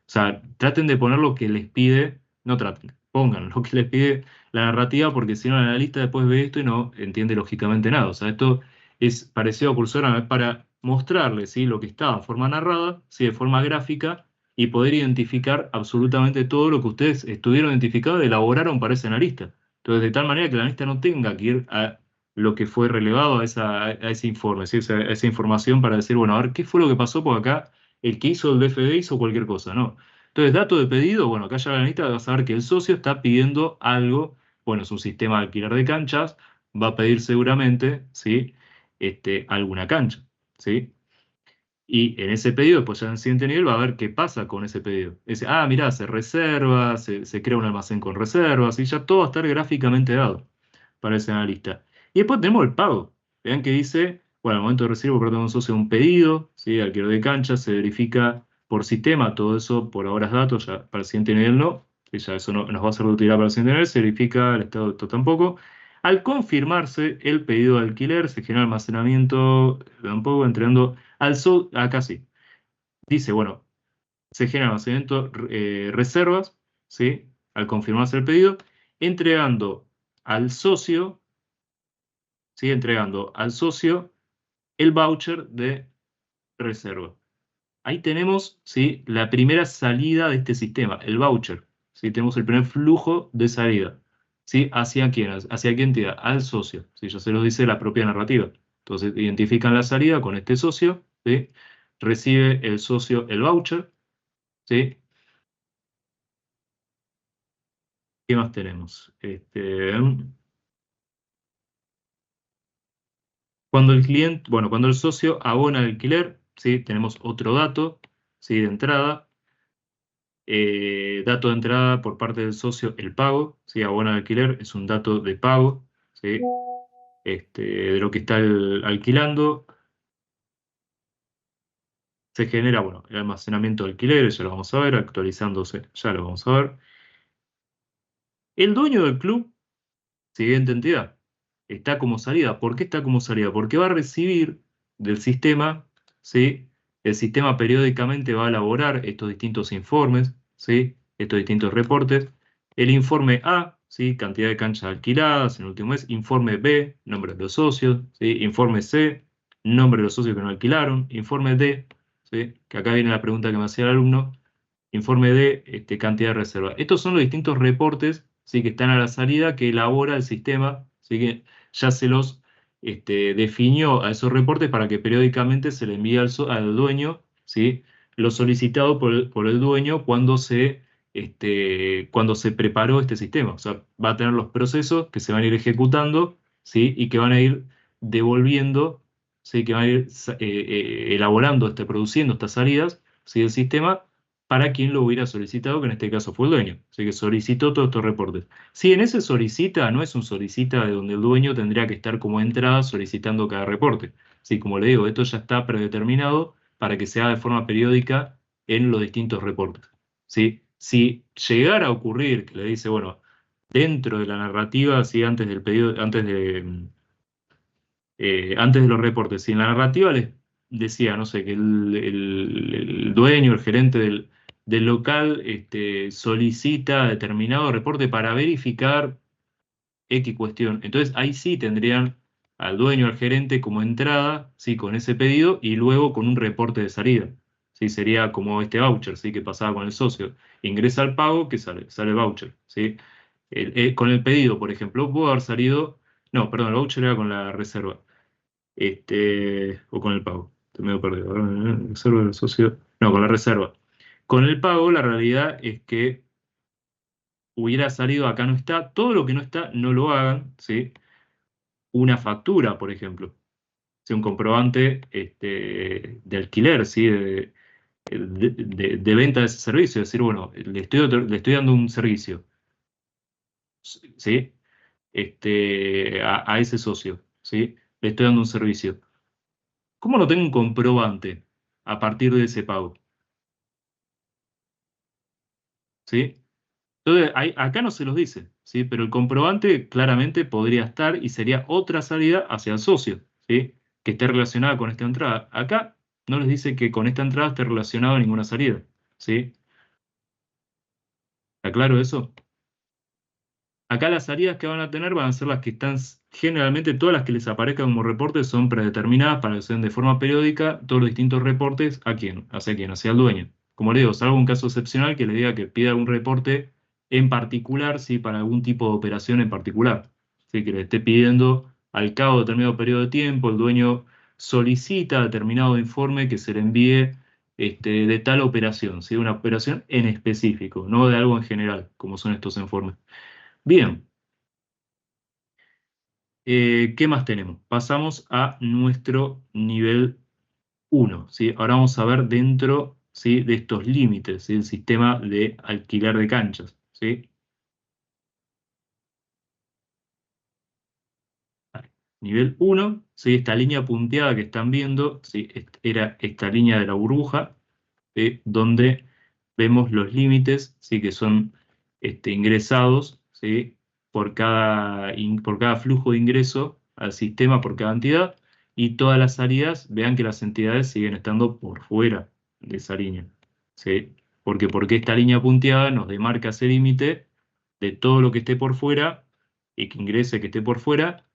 sea, traten de poner lo que les pide, no traten, pongan lo que les pide la narrativa, porque si no, el analista después ve esto y no entiende lógicamente nada. O sea, esto es parecido a Cursora, es para mostrarles, ¿sí? Lo que está en forma narrada, ¿sí? De forma gráfica, y poder identificar absolutamente todo lo que ustedes estuvieron identificados y elaboraron para ese analista. Entonces, de tal manera que el analista no tenga que ir a lo que fue relevado a ese informe, ¿sí? A esa información para decir, bueno, a ver, ¿qué fue lo que pasó? Porque acá el que hizo el DFD hizo cualquier cosa, ¿no? Entonces, dato de pedido, bueno, acá ya el analista va a saber que el socio está pidiendo algo, bueno, es un sistema de alquiler de canchas, va a pedir seguramente, ¿sí? Alguna cancha, ¿sí? Y en ese pedido, pues ya en el siguiente nivel va a ver qué pasa con ese pedido. Dice, mirá, se reserva, se crea un almacén con reservas, y ya todo va a estar gráficamente dado para ese analista. Y después tenemos el pago. Vean que dice, bueno, al momento de recibir por parte de un socio un pedido, ¿sí? Alquiler de cancha, se verifica por sistema, todo eso por horas datos, ya para el siguiente nivel no, que ya eso no nos va a ser de utilidad para el siguiente nivel, se verifica el estado de esto tampoco. Al confirmarse el pedido de alquiler, se genera almacenamiento tampoco, entregando acá sí. Dice, bueno, se genera almacenamiento reservas, ¿sí? Al confirmarse el pedido, entregando al socio, ¿sí? Entregando al socio el voucher de reserva. Ahí tenemos, ¿sí? La primera salida de este sistema, el voucher. ¿Sí? Tenemos el primer flujo de salida. ¿Sí? ¿Hacia quién? ¿Hacia qué entidad? Al socio. ¿Sí? Ya se los dice la propia narrativa. Entonces, identifican la salida con este socio. ¿Sí? Recibe el socio el voucher. ¿Sí? ¿Qué más tenemos? Cuando el cliente, bueno, cuando el socio abona el alquiler, ¿sí? Tenemos otro dato, ¿sí? De entrada. Dato de entrada por parte del socio, el pago, ¿sí? Abona el alquiler es un dato de pago, ¿sí? De lo que está alquilando. Se genera, bueno, el almacenamiento de alquileres, ya lo vamos a ver, actualizándose, ya lo vamos a ver. El dueño del club, siguiente entidad, está como salida. ¿Por qué está como salida? Porque va a recibir del sistema, ¿sí? El sistema periódicamente va a elaborar estos distintos informes, ¿sí? Estos distintos reportes. El informe A, ¿sí? Cantidad de canchas alquiladas en el último mes. Informe B, nombre de los socios, ¿sí? Informe C, nombre de los socios que no alquilaron. Informe D, ¿sí? Que acá viene la pregunta que me hacía el alumno. Informe de cantidad de reserva. Estos son los distintos reportes, ¿sí? Que están a la salida que elabora el sistema, ¿sí? Que ya se los definió a esos reportes para que periódicamente se le envíe al dueño, ¿sí? Lo solicitado por el dueño cuando se preparó este sistema. O sea, va a tener los procesos que se van a ir ejecutando, ¿sí? Y que van a ir devolviendo, ¿sí? Que van a ir elaborando, produciendo estas salidas, ¿sí? Del sistema para quien lo hubiera solicitado, que en este caso fue el dueño. Así que solicitó todos estos reportes. Si en ese solicita, no es un solicita de donde el dueño tendría que estar como entrada solicitando cada reporte. Sí, como le digo, esto ya está predeterminado para que se haga de forma periódica en los distintos reportes. ¿Sí? Si llegara a ocurrir que le dice, bueno, dentro de la narrativa, ¿sí? Antes del pedido, antes de los reportes, si en la narrativa les decía, no sé, que el dueño, el gerente del local solicita determinado reporte para verificar X cuestión. Entonces ahí sí tendrían al dueño, al gerente como entrada, sí, con ese pedido y luego con un reporte de salida. Sí, sería como este voucher, sí, que pasaba con el socio. Ingresa al pago, que sale el voucher, ¿sí? Con el pedido, por ejemplo, pudo haber salido, no, perdón, el voucher era con la reserva o con el pago. Estoy medio perdido. Reserva del socio. No, con la reserva. Con el pago, la realidad es que hubiera salido, acá no está, todo lo que no está, no lo hagan, ¿sí? Una factura, por ejemplo. ¿Sí? Un comprobante de alquiler, ¿sí? De venta de ese servicio. Es decir, bueno, le estoy dando un servicio, ¿sí? A ese socio, ¿sí? Le estoy dando un servicio. ¿Cómo no tengo un comprobante a partir de ese pago? ¿Sí? Entonces, acá no se los dice, ¿sí? Pero el comprobante claramente podría estar y sería otra salida hacia el socio, ¿sí? Que esté relacionada con esta entrada. Acá no les dice que con esta entrada esté relacionada ninguna salida, ¿sí? ¿Está claro eso? Acá las salidas que van a tener van a ser las que están, generalmente todas las que les aparezcan como reportes son predeterminadas para que se den de forma periódica todos los distintos reportes. ¿A quién? ¿Hacia quién? Hacia el dueño. como le digo, salvo un caso excepcional que le diga que pida un reporte en particular, ¿sí? Para algún tipo de operación en particular. ¿Sí? Que le esté pidiendo al cabo de determinado periodo de tiempo, el dueño solicita determinado informe que se le envíe de tal operación, ¿sí? Una operación en específico, no de algo en general, como son estos informes. Bien, ¿qué más tenemos? Pasamos a nuestro nivel 1, ¿sí? Ahora vamos a ver dentro, ¿sí? De estos límites, ¿sí? El sistema de alquiler de canchas, ¿sí? Vale. Nivel 1, ¿sí? Esta línea punteada que están viendo, ¿sí? Era esta línea de la burbuja, donde vemos los límites, ¿sí? Que son ingresados, ¿sí? Por cada flujo de ingreso al sistema, por cada entidad, y todas las salidas, vean que las entidades siguen estando por fuera de esa línea, ¿sí? Porque esta línea punteada nos demarca ese límite de todo lo que esté por fuera y que ingrese que esté por fuera,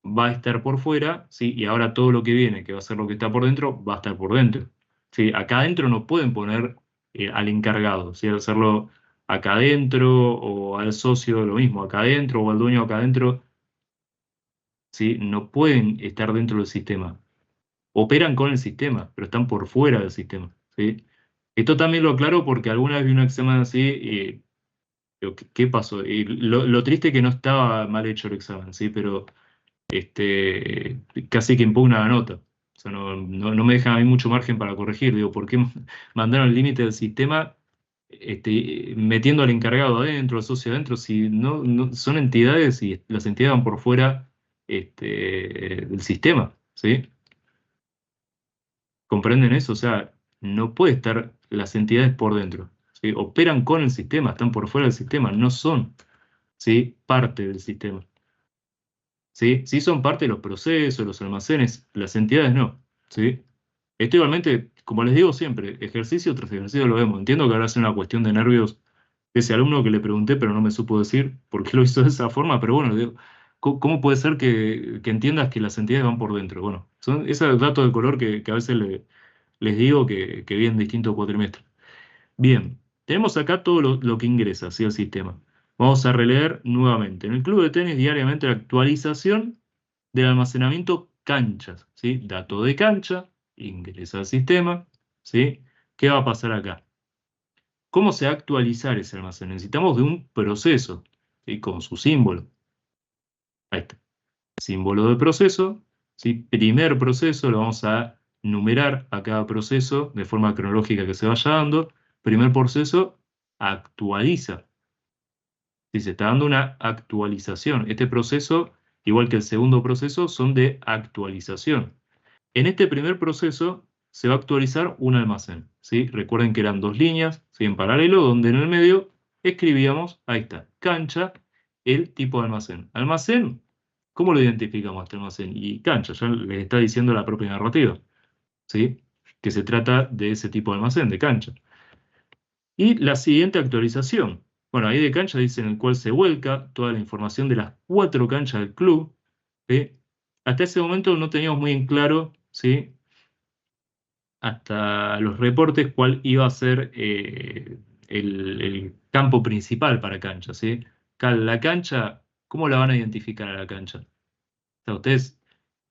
va a estar por fuera, ¿sí? Y ahora todo lo que viene, que va a ser lo que está por dentro, va a estar por dentro. ¿Sí? Acá adentro no pueden poner al encargado, ¿sí? Hacerlo acá adentro o al socio lo mismo, acá adentro o al dueño acá adentro, ¿sí? No pueden estar dentro del sistema. Operan con el sistema, pero están por fuera del sistema, ¿sí? Esto también lo aclaro porque alguna vez vi un examen así y digo, ¿qué pasó? Y lo triste es que no estaba mal hecho el examen, ¿sí? Pero casi que impugna la nota. O sea, no me dejan a mí mucho margen para corregir. Digo, ¿por qué mandaron el límite del sistema metiendo al encargado adentro, al socio adentro? Si son entidades y las entidades van por fuera del sistema, ¿sí? ¿Comprenden eso? O sea, no puede estar las entidades por dentro, ¿sí? Operan con el sistema, están por fuera del sistema, no son, ¿sí? Parte del sistema. ¿Sí? Sí son parte de los procesos, los almacenes, las entidades no, ¿sí? Esto igualmente, como les digo siempre, ejercicio tras ejercicio lo vemos. Entiendo que ahora es una cuestión de nervios de ese alumno que le pregunté, pero no me supo decir por qué lo hizo de esa forma, pero bueno, digo, ¿cómo puede ser que entiendas que las entidades van por dentro? Bueno, son esos datos de color que a veces les digo que vi en distintos cuatrimestres. Bien, tenemos acá todo lo que ingresa hacia el sistema. Vamos a releer nuevamente. En el club de tenis diariamente la actualización del almacenamiento canchas, ¿sí? Dato de cancha, ingresa al sistema, ¿sí? ¿Qué va a pasar acá? ¿Cómo se va a actualizar ese almacén? Necesitamos de un proceso, ¿sí? Con su símbolo. Ahí está. Símbolo de proceso, ¿sí? Primer proceso, lo vamos a numerar a cada proceso de forma cronológica que se vaya dando. Primer proceso actualiza. Si se está dando una actualización. Este proceso, igual que el segundo proceso, son de actualización. En este primer proceso se va a actualizar un almacén, ¿sí? Recuerden que eran dos líneas, ¿sí? En paralelo, donde en el medio escribíamos, ahí está, cancha, el tipo de almacén. Almacén, ¿cómo lo identificamos este almacén? Y cancha, ya les está diciendo la propia narrativa, ¿sí? Que se trata de ese tipo de almacén, de cancha. Y la siguiente actualización. Bueno, ahí de cancha dice en el cual se vuelca toda la información de las 4 canchas del club, ¿sí? Hasta ese momento no teníamos muy en claro, ¿sí? Hasta los reportes cuál iba a ser el campo principal para cancha, ¿sí? La cancha, ¿cómo la van a identificar a la cancha? O sea, ustedes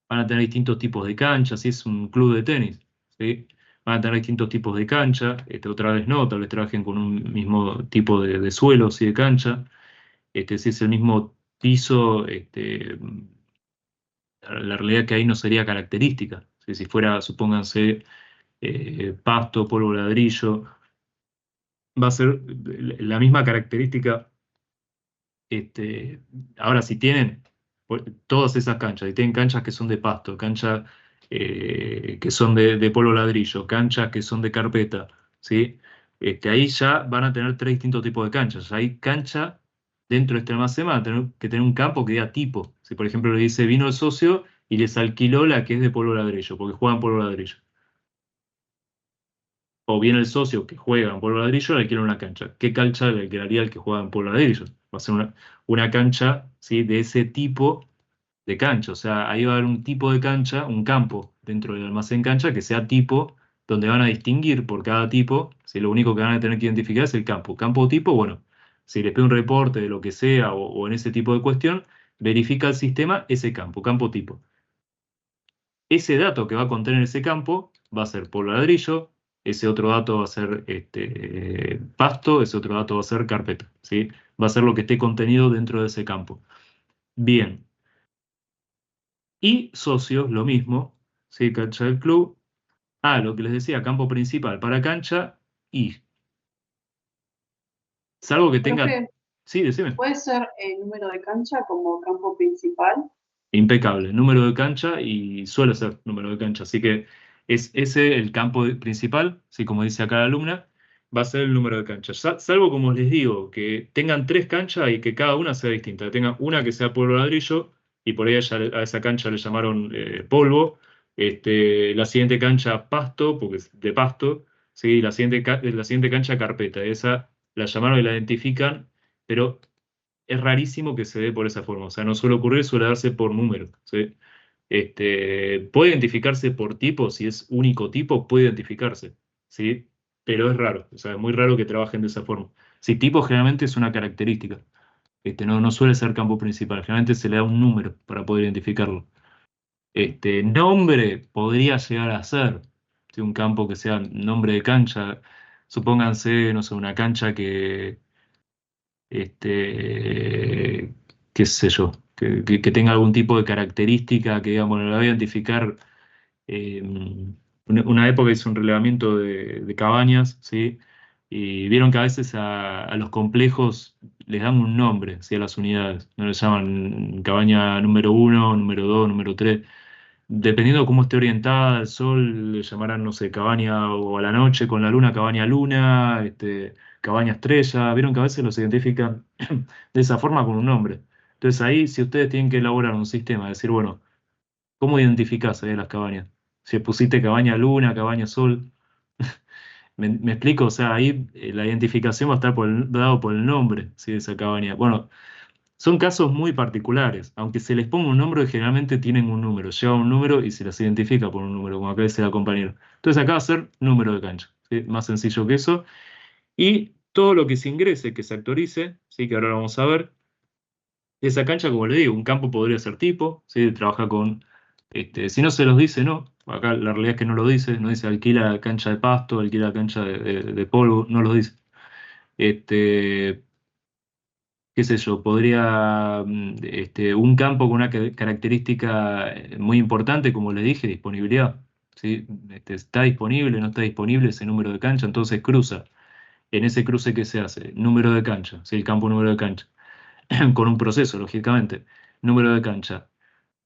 van a tener distintos tipos de canchas, si es un club de tenis, ¿sí? Van a tener distintos tipos de cancha, otra vez no, tal vez trabajen con un mismo tipo de suelo, ¿sí? De cancha, si es el mismo piso, la realidad es que ahí no sería característica, ¿sí? Si fuera, supónganse, pasto, polvo, ladrillo, va a ser la misma característica. Este, ahora, si tienen todas esas canchas, si tienen canchas que son de pasto, canchas que son de polvo ladrillo, canchas que son de carpeta, ¿sí? Ahí ya van a tener 3 distintos tipos de canchas. Hay cancha dentro de este almacén, van a tener que tener un campo que diga tipo. Si por ejemplo le dice vino el socio y les alquiló la que es de polvo ladrillo, porque juegan polvo ladrillo. O bien el socio que juega en polvo ladrillo le alquila una cancha. ¿Qué cancha le alquilaría el que juega en polvo ladrillo? Va a ser una cancha, ¿sí? De ese tipo de cancha. O sea, ahí va a haber un tipo de cancha, un campo dentro del almacén cancha que sea tipo donde van a distinguir por cada tipo, si lo único que van a tener que identificar es el campo. Campo tipo, bueno, si les pide un reporte de lo que sea o en ese tipo de cuestión, verifica el sistema ese campo, campo tipo. Ese dato que va a contener ese campo va a ser polvo ladrillo, ese otro dato va a ser pasto, ese otro dato va a ser carpeta, ¿sí? Va a ser lo que esté contenido dentro de ese campo. Bien. Y socios, lo mismo, ¿sí? Cancha del club. Lo que les decía, campo principal para cancha y salvo que tenga... Profe, Sí, decime. ¿puede ser el número de cancha como campo principal? Impecable, número de cancha y suele ser número de cancha. Así que es ese el campo principal, ¿sí? Como dice acá la alumna, va a ser el número de cancha. Salvo, como les digo, que tengan 3 canchas y que cada una sea distinta. Que tengan una que sea polvo ladrillo y por ahí a esa cancha le llamaron polvo. La siguiente cancha pasto, porque es de pasto. ¿Sí? La siguiente cancha carpeta. Esa la llamaron y la identifican, pero es rarísimo que se dé por esa forma. O sea, no suele ocurrir, suele darse por número. ¿Sí? Puede identificarse por tipo, si es único tipo, puede identificarse. ¿Sí? Pero es raro. O sea, es muy raro que trabajen de esa forma. Si tipo generalmente es una característica. No suele ser campo principal. Generalmente se le da un número para poder identificarlo. Nombre podría llegar a ser, ¿sí? Un campo que sea nombre de cancha. Supónganse, no sé, una cancha que qué sé yo, que tenga algún tipo de característica que, digamos, la voy a identificar. Una época hice un relevamiento de cabañas, ¿sí? Y vieron que a veces a los complejos les dan un nombre, ¿sí? A las unidades. No les llaman cabaña número uno, número 2, número 3. Dependiendo de cómo esté orientada el sol, le llamarán, no sé, cabaña o a la noche con la luna, cabaña luna, cabaña estrella. Vieron que a veces los identifican de esa forma con un nombre. Entonces ahí, si ustedes tienen que elaborar un sistema, decir, bueno, ¿cómo identificás las cabañas? Si pusiste cabaña luna, cabaña sol. ¿Me explico? O sea, ahí la identificación va a estar dado por el nombre, ¿sí? De esa cabaña. Bueno, son casos muy particulares. Aunque se les ponga un nombre, generalmente tienen un número. Lleva un número y se las identifica por un número, como acá dice la compañera. Entonces acá va a ser número de cancha, ¿sí? Más sencillo que eso. Y todo lo que se ingrese, que se actualice, ¿sí? Que ahora lo vamos a ver. Esa cancha, como le digo, un campo podría ser tipo, ¿sí? Trabaja con... si no se los dice, no. Acá la realidad es que no lo dice. No dice alquila cancha de pasto, alquila cancha de polvo. No lo dice. Este, qué sé yo, podría, un campo con una característica muy importante, como le dije, disponibilidad, ¿sí? Está disponible, no está disponible ese número de cancha, entonces cruza. En ese cruce que se hace, número de cancha, ¿sí? El campo número de cancha, con un proceso, lógicamente, número de cancha,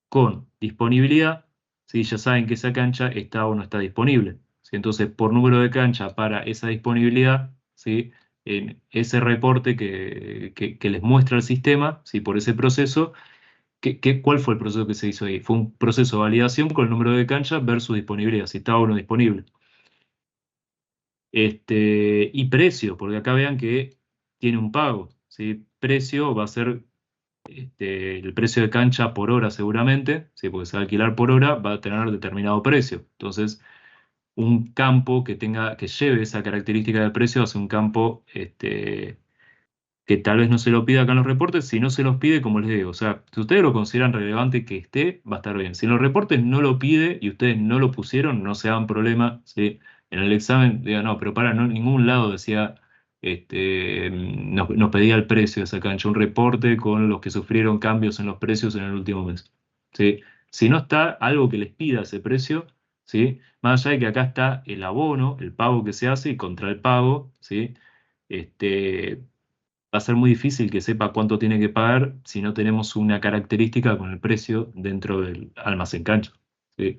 con disponibilidad, ¿sí? Ya saben que esa cancha está o no está disponible, ¿sí? Entonces, por número de cancha para esa disponibilidad, ¿sí? En ese reporte que les muestra el sistema, ¿sí? Por ese proceso, ¿cuál fue el proceso que se hizo ahí? Fue un proceso de validación con el número de cancha versus disponibilidad, si estaba o no disponible. Y precio, porque acá vean que tiene un pago, ¿sí? Precio va a ser el precio de cancha por hora seguramente, ¿sí? Porque se va a alquilar por hora, va a tener determinado precio. Entonces, un campo que lleve esa característica de precio va a ser un campo que tal vez no se lo pida acá en los reportes. Si no se los pide, como les digo, o sea, si ustedes lo consideran relevante que esté, va a estar bien. Si en los reportes no lo pide y ustedes no lo pusieron, no se hagan problema, ¿sí? En el examen digan, no, pero para, no, en ningún lado decía, nos pedía el precio de esa cancha, un reporte con los que sufrieron cambios en los precios en el último mes, ¿sí? Si no está algo que les pida ese precio, ¿sí? Más allá de que acá está el abono, el pago que se hace y contra el pago, ¿sí? Va a ser muy difícil que sepa cuánto tiene que pagar si no tenemos una característica con el precio dentro del almacén cancha, ¿sí?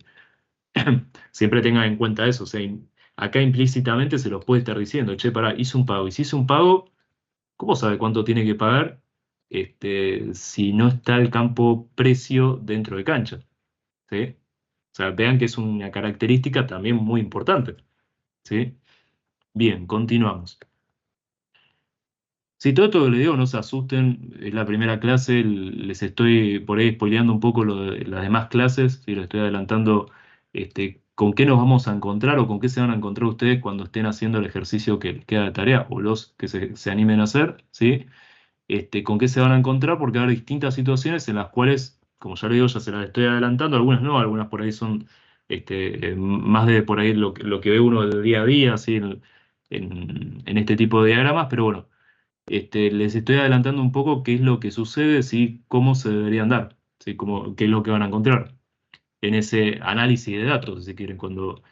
Siempre tengan en cuenta eso. O sea, acá implícitamente se los puede estar diciendo, che, pará, hice un pago. Y si hice un pago, ¿cómo sabe cuánto tiene que pagar si no está el campo precio dentro de cancha? ¿Sí? O sea, vean que es una característica también muy importante, ¿sí? Bien, continuamos. Si todo esto que les digo, no se asusten, es la primera clase, les estoy por ahí spoileando un poco las demás clases, si lo estoy adelantando con qué nos vamos a encontrar o con qué se van a encontrar ustedes cuando estén haciendo el ejercicio que les queda de tarea o los que se animen a hacer, ¿sí? Con qué se van a encontrar, porque va a haber distintas situaciones en las cuales, como ya lo digo, ya se las estoy adelantando, algunas no, algunas por ahí son más de por ahí lo que ve uno del día a día, ¿sí? En este tipo de diagramas, pero bueno, les estoy adelantando un poco qué es lo que sucede, ¿sí? Cómo se deberían dar, ¿sí? Qué es lo que van a encontrar en ese análisis de datos, si quieren, cuando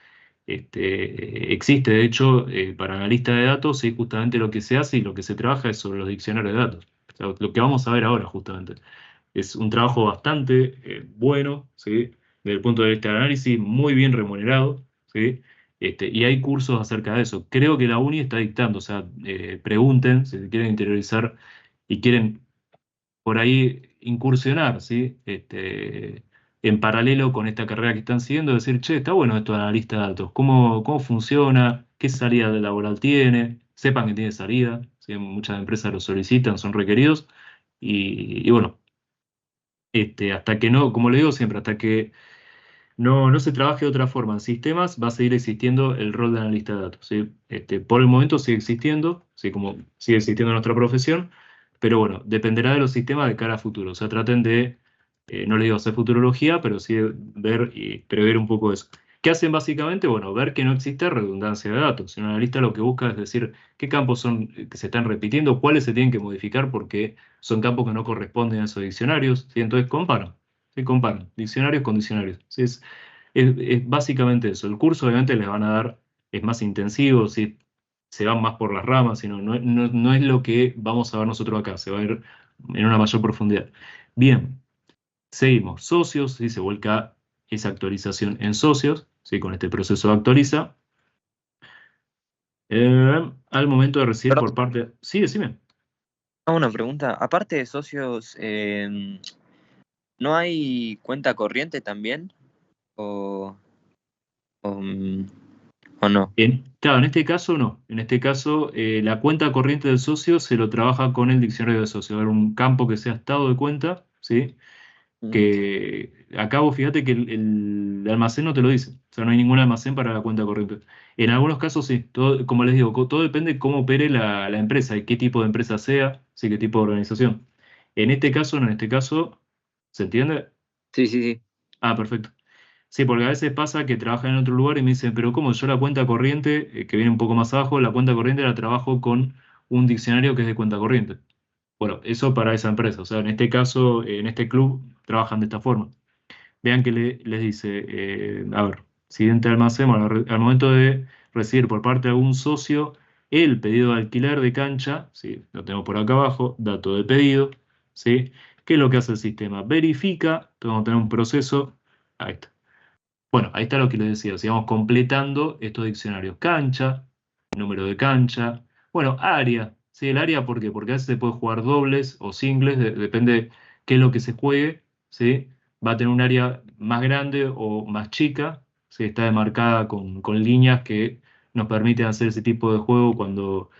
existe, de hecho, para analista de datos, sí, justamente lo que se hace y lo que se trabaja es sobre los diccionarios de datos. O sea, lo que vamos a ver ahora, justamente. Es un trabajo bastante bueno, ¿sí? Desde el punto de vista del análisis, muy bien remunerado, ¿sí? Y hay cursos acerca de eso. Creo que la uni está dictando, o sea, pregunten si se quieren interiorizar y quieren por ahí incursionar, ¿sí? En paralelo con esta carrera que están siguiendo, decir, che, está bueno esto de analista de datos, ¿cómo funciona? ¿Qué salida laboral tiene? Sepan que tiene salida, ¿sí? Muchas empresas lo solicitan, son requeridos, y bueno, hasta que no, como le digo siempre, hasta que no se trabaje de otra forma en sistemas, va a seguir existiendo el rol de analista de datos, ¿sí? Por el momento sigue existiendo, ¿sí? Como sigue existiendo nuestra profesión, pero bueno, dependerá de los sistemas de cara a futuro. O sea, traten de, no le digo hacer futurología, pero sí de ver y prever un poco eso. ¿Qué hacen básicamente? Bueno, ver que no existe redundancia de datos. Si un analista lo que busca es decir qué campos son que se están repitiendo, cuáles se tienen que modificar porque son campos que no corresponden a esos diccionarios, ¿sí? Entonces comparan. Sí, comparan diccionarios con diccionarios. Sí, es básicamente eso. El curso obviamente les van a dar, es más intensivo, ¿sí? Se van más por las ramas, sino no es lo que vamos a ver nosotros acá, se va a ver en una mayor profundidad. Bien, seguimos. Socios, ¿sí? Se vuelca esa actualización en socios, ¿sí? Con este proceso de actualiza. Al momento de recibir Perdón, por parte... Sí, decime. hago una pregunta. Aparte de socios, ¿no hay cuenta corriente también? ¿O, o, mm, o no? Claro, en este caso no. En este caso, la cuenta corriente del socio se lo trabaja con el diccionario de socio. Va a haber un campo que sea estado de cuenta, ¿sí? Mm. Que acá vos fíjate que el almacén no te lo dice. O sea, no hay ningún almacén para la cuenta corriente. En algunos casos sí. Todo, como les digo, todo depende de cómo opere la empresa y qué tipo de empresa sea, sí, qué tipo de organización. En este caso, no. En este caso, ¿se entiende? Sí, sí, sí. Ah, perfecto. Sí, porque a veces pasa que trabajan en otro lugar y me dicen, pero ¿cómo? Yo la cuenta corriente, que viene un poco más abajo, la cuenta corriente la trabajo con un diccionario que es de cuenta corriente. Bueno, eso para esa empresa. O sea, en este caso, en este club, trabajan de esta forma. Vean que les dice, a ver, siguiente almacén, bueno, al momento de recibir por parte de algún socio el pedido de alquiler de cancha, ¿sí? Lo tengo por acá abajo, dato de pedido, ¿sí? ¿Qué es lo que hace el sistema? Verifica, tengo que tener un proceso, ahí está. Bueno, ahí está lo que les decía, sigamos completando estos diccionarios. Cancha, número de cancha, bueno, área, ¿sí? El área, ¿por qué? Porque a veces se puede jugar dobles o singles, depende qué es lo que se juegue, ¿sí? Va a tener un área más grande o más chica, ¿sí? Está demarcada con líneas que nos permiten hacer ese tipo de juego cuando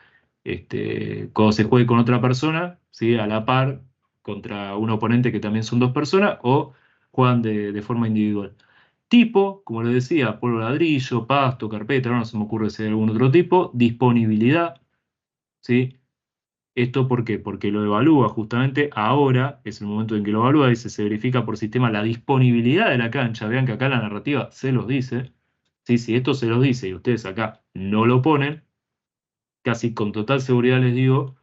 se juegue con otra persona, ¿sí? A la par, contra un oponente que también son dos personas, o juegan de forma individual. Tipo, como les decía, polvo ladrillo, pasto, carpeta, ahora no se me ocurre si hay algún otro tipo. Disponibilidad, ¿sí? ¿Esto por qué? Porque lo evalúa justamente ahora, es el momento en que lo evalúa, dice, se verifica por sistema la disponibilidad de la cancha. Vean que acá la narrativa se los dice. ¿Sí? Si esto se los dice y ustedes acá no lo ponen, casi con total seguridad les digo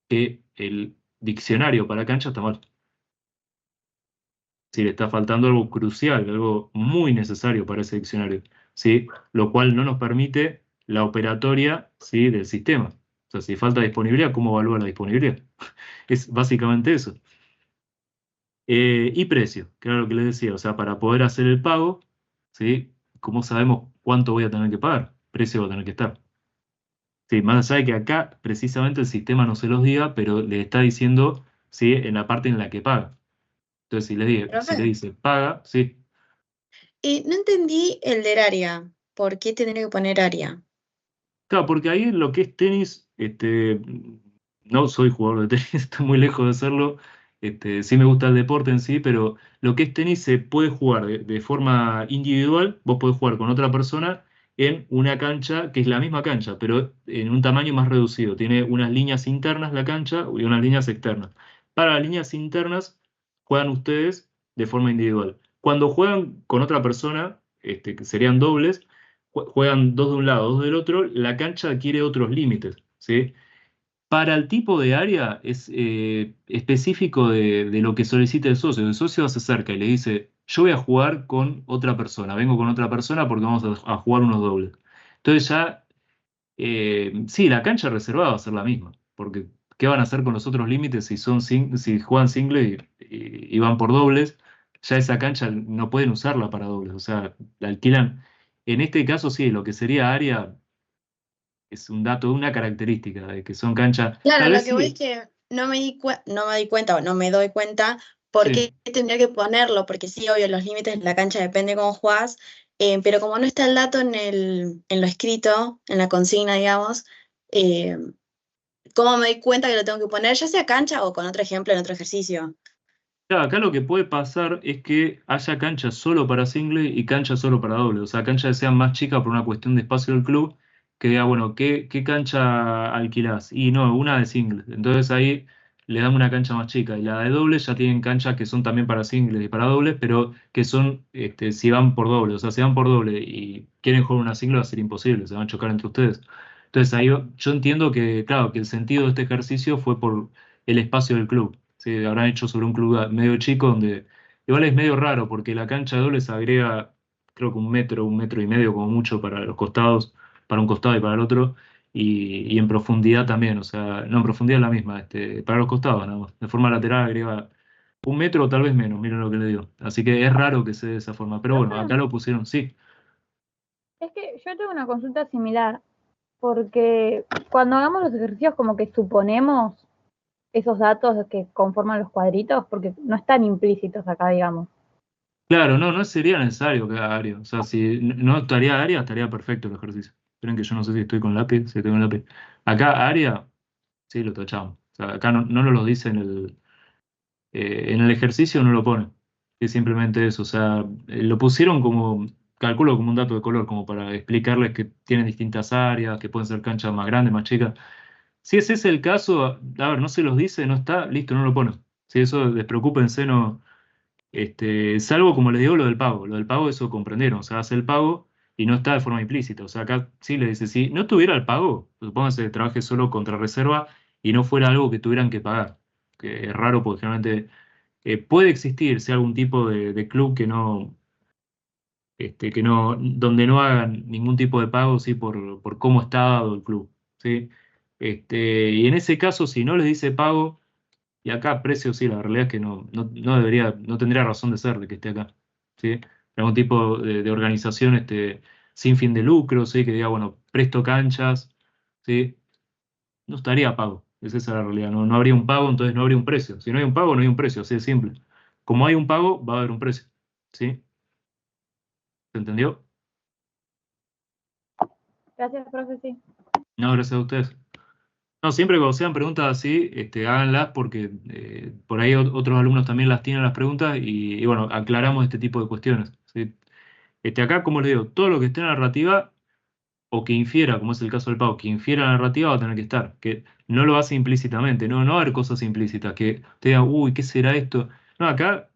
que el diccionario para cancha está mal. Si le está faltando algo crucial, algo muy necesario para ese diccionario, ¿sí? Lo cual no nos permite la operatoria, ¿sí? Del sistema. O sea, si falta disponibilidad, ¿cómo evalúa la disponibilidad? Es básicamente eso. Y precio, que era lo que les decía, o sea, para poder hacer el pago, ¿sí? ¿Cómo sabemos cuánto voy a tener que pagar? Precio va a tener que estar. Sí, más allá de que acá precisamente el sistema no se los diga, pero le está diciendo, ¿sí? En la parte en la que paga. Entonces, si le Profe, dice paga, sí. no entendí el del área. ¿Por qué tendría que poner área? Claro, porque ahí lo que es tenis, no soy jugador de tenis, estoy muy lejos de serlo, Sí me gusta el deporte en sí, pero lo que es tenis se puede jugar de forma individual, vos podés jugar con otra persona en una cancha que es la misma cancha, pero en un tamaño más reducido. Tiene unas líneas internas la cancha y unas líneas externas. Para las líneas internas juegan ustedes de forma individual. Cuando juegan con otra persona, que serían dobles, juegan dos de un lado, dos del otro, la cancha adquiere otros límites, ¿sí? Para el tipo de área es específico de lo que solicita el socio. El socio se acerca y le dice, yo voy a jugar con otra persona, vengo con otra persona porque vamos a jugar unos dobles. Entonces ya, sí, la cancha reservada va a ser la misma, porque ¿qué van a hacer con los otros límites si juegan single y van por dobles? Ya esa cancha no pueden usarla para dobles, o sea, la alquilan. En este caso sí, lo que sería área es un dato, una característica de que son canchas, Claro, tal lo vez que voy es sí. que no me di cuenta o no me doy cuenta por Sí, qué tendría que ponerlo, porque sí, obvio, los límites de la cancha depende cómo jugás, pero como no está el dato en lo escrito, en la consigna, digamos, eh, ¿cómo me doy cuenta que lo tengo que poner, ya sea cancha o con otro ejemplo en otro ejercicio? claro, acá lo que puede pasar es que haya canchas solo para single y canchas solo para doble. O sea, canchas que sean más chicas por una cuestión de espacio del club, que diga, bueno, ¿qué cancha alquilás? Y no, una de single. Entonces ahí le dan una cancha más chica. Y la de doble ya tienen canchas que son también para singles y para dobles, pero que son, si van por doble. O sea, si van por doble y quieren jugar una single va a ser imposible, se van a chocar entre ustedes. Entonces ahí yo entiendo que, claro, que el sentido de este ejercicio fue por el espacio del club. Sí, habrán hecho sobre un club medio chico donde igual es medio raro porque la cancha de dobles agrega creo que un metro y medio como mucho para los costados, para un costado y para el otro, y en profundidad también, o sea, no, en profundidad es la misma, para los costados nada más. De forma lateral agrega un metro o tal vez menos, miren lo que le digo. Así que es raro que sea de esa forma, pero bueno, acá Profe, lo pusieron, sí. es que yo tengo una consulta similar, porque cuando hagamos los ejercicios como que suponemos esos datos que conforman los cuadritos, porque no están implícitos acá, digamos. Claro, no sería necesario que haga área. O sea, si no estaría área, estaría perfecto el ejercicio. Esperen que yo no sé si estoy con lápiz, si estoy con lápiz. Acá área, sí, lo tachamos. O sea, acá no nos lo dice en el ejercicio, no lo pone. Es simplemente eso. O sea, lo pusieron como, calculo como un dato de color, como para explicarles que tienen distintas áreas, que pueden ser canchas más grandes, más chicas. Si ese es el caso, a ver, no se los dice, no está, listo, no lo pone. Si eso, despreocúpense, no. Salvo, como les digo, lo del pago. Lo del pago, eso comprendieron. O sea, hace el pago y no está de forma implícita. O sea, acá sí le dice, si no tuviera el pago, supóngase que trabaje solo contra reserva y no fuera algo que tuvieran que pagar. Que es raro porque generalmente puede existir, si algún tipo de club donde no hagan ningún tipo de pago, sí, por cómo está dado el club. ¿Sí? Y en ese caso, si no les dice pago, y acá precio, sí, la realidad es que no debería, no tendría razón de ser de que esté acá. ¿Sí? Algún tipo de organización sin fin de lucro, ¿sí? Que diga, bueno, presto canchas, ¿sí? No estaría pago. Esa es la realidad. No habría un pago, entonces no habría un precio. Si no hay un pago, no hay un precio, así de simple. Como hay un pago, va a haber un precio. ¿Sí? ¿Se entendió? Gracias, profe, sí. No, gracias a ustedes. No, siempre cuando sean preguntas así, háganlas porque por ahí otros alumnos también las tienen las preguntas y bueno, aclaramos este tipo de cuestiones. ¿Sí? Acá, como les digo, todo lo que esté en la narrativa o que infiera, como es el caso del pago, que infiera la narrativa va a tener que estar, que no lo hace implícitamente, no va a haber cosas implícitas, que te digan, uy, ¿qué será esto? No, acá,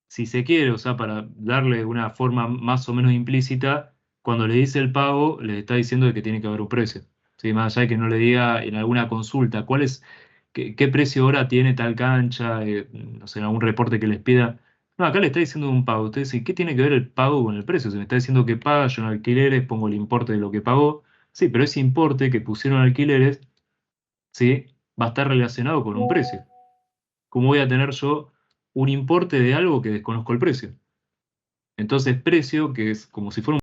si se quiere, o sea, para darle una forma más o menos implícita, cuando le dice el pago, le está diciendo de que tiene que haber un precio. ¿Sí? Más allá de que no le diga en alguna consulta, qué precio hora tiene tal cancha, no sé, en algún reporte que les pida. No, acá le está diciendo un pago. Usted dice, ¿qué tiene que ver el pago con el precio? Se me está diciendo que paga, yo en alquileres pongo el importe de lo que pagó. Sí, pero ese importe que pusieron alquileres, ¿sí? Va a estar relacionado con un precio. ¿Cómo voy a tener yo un importe de algo que desconozco el precio? Entonces, precio, que es como si fuera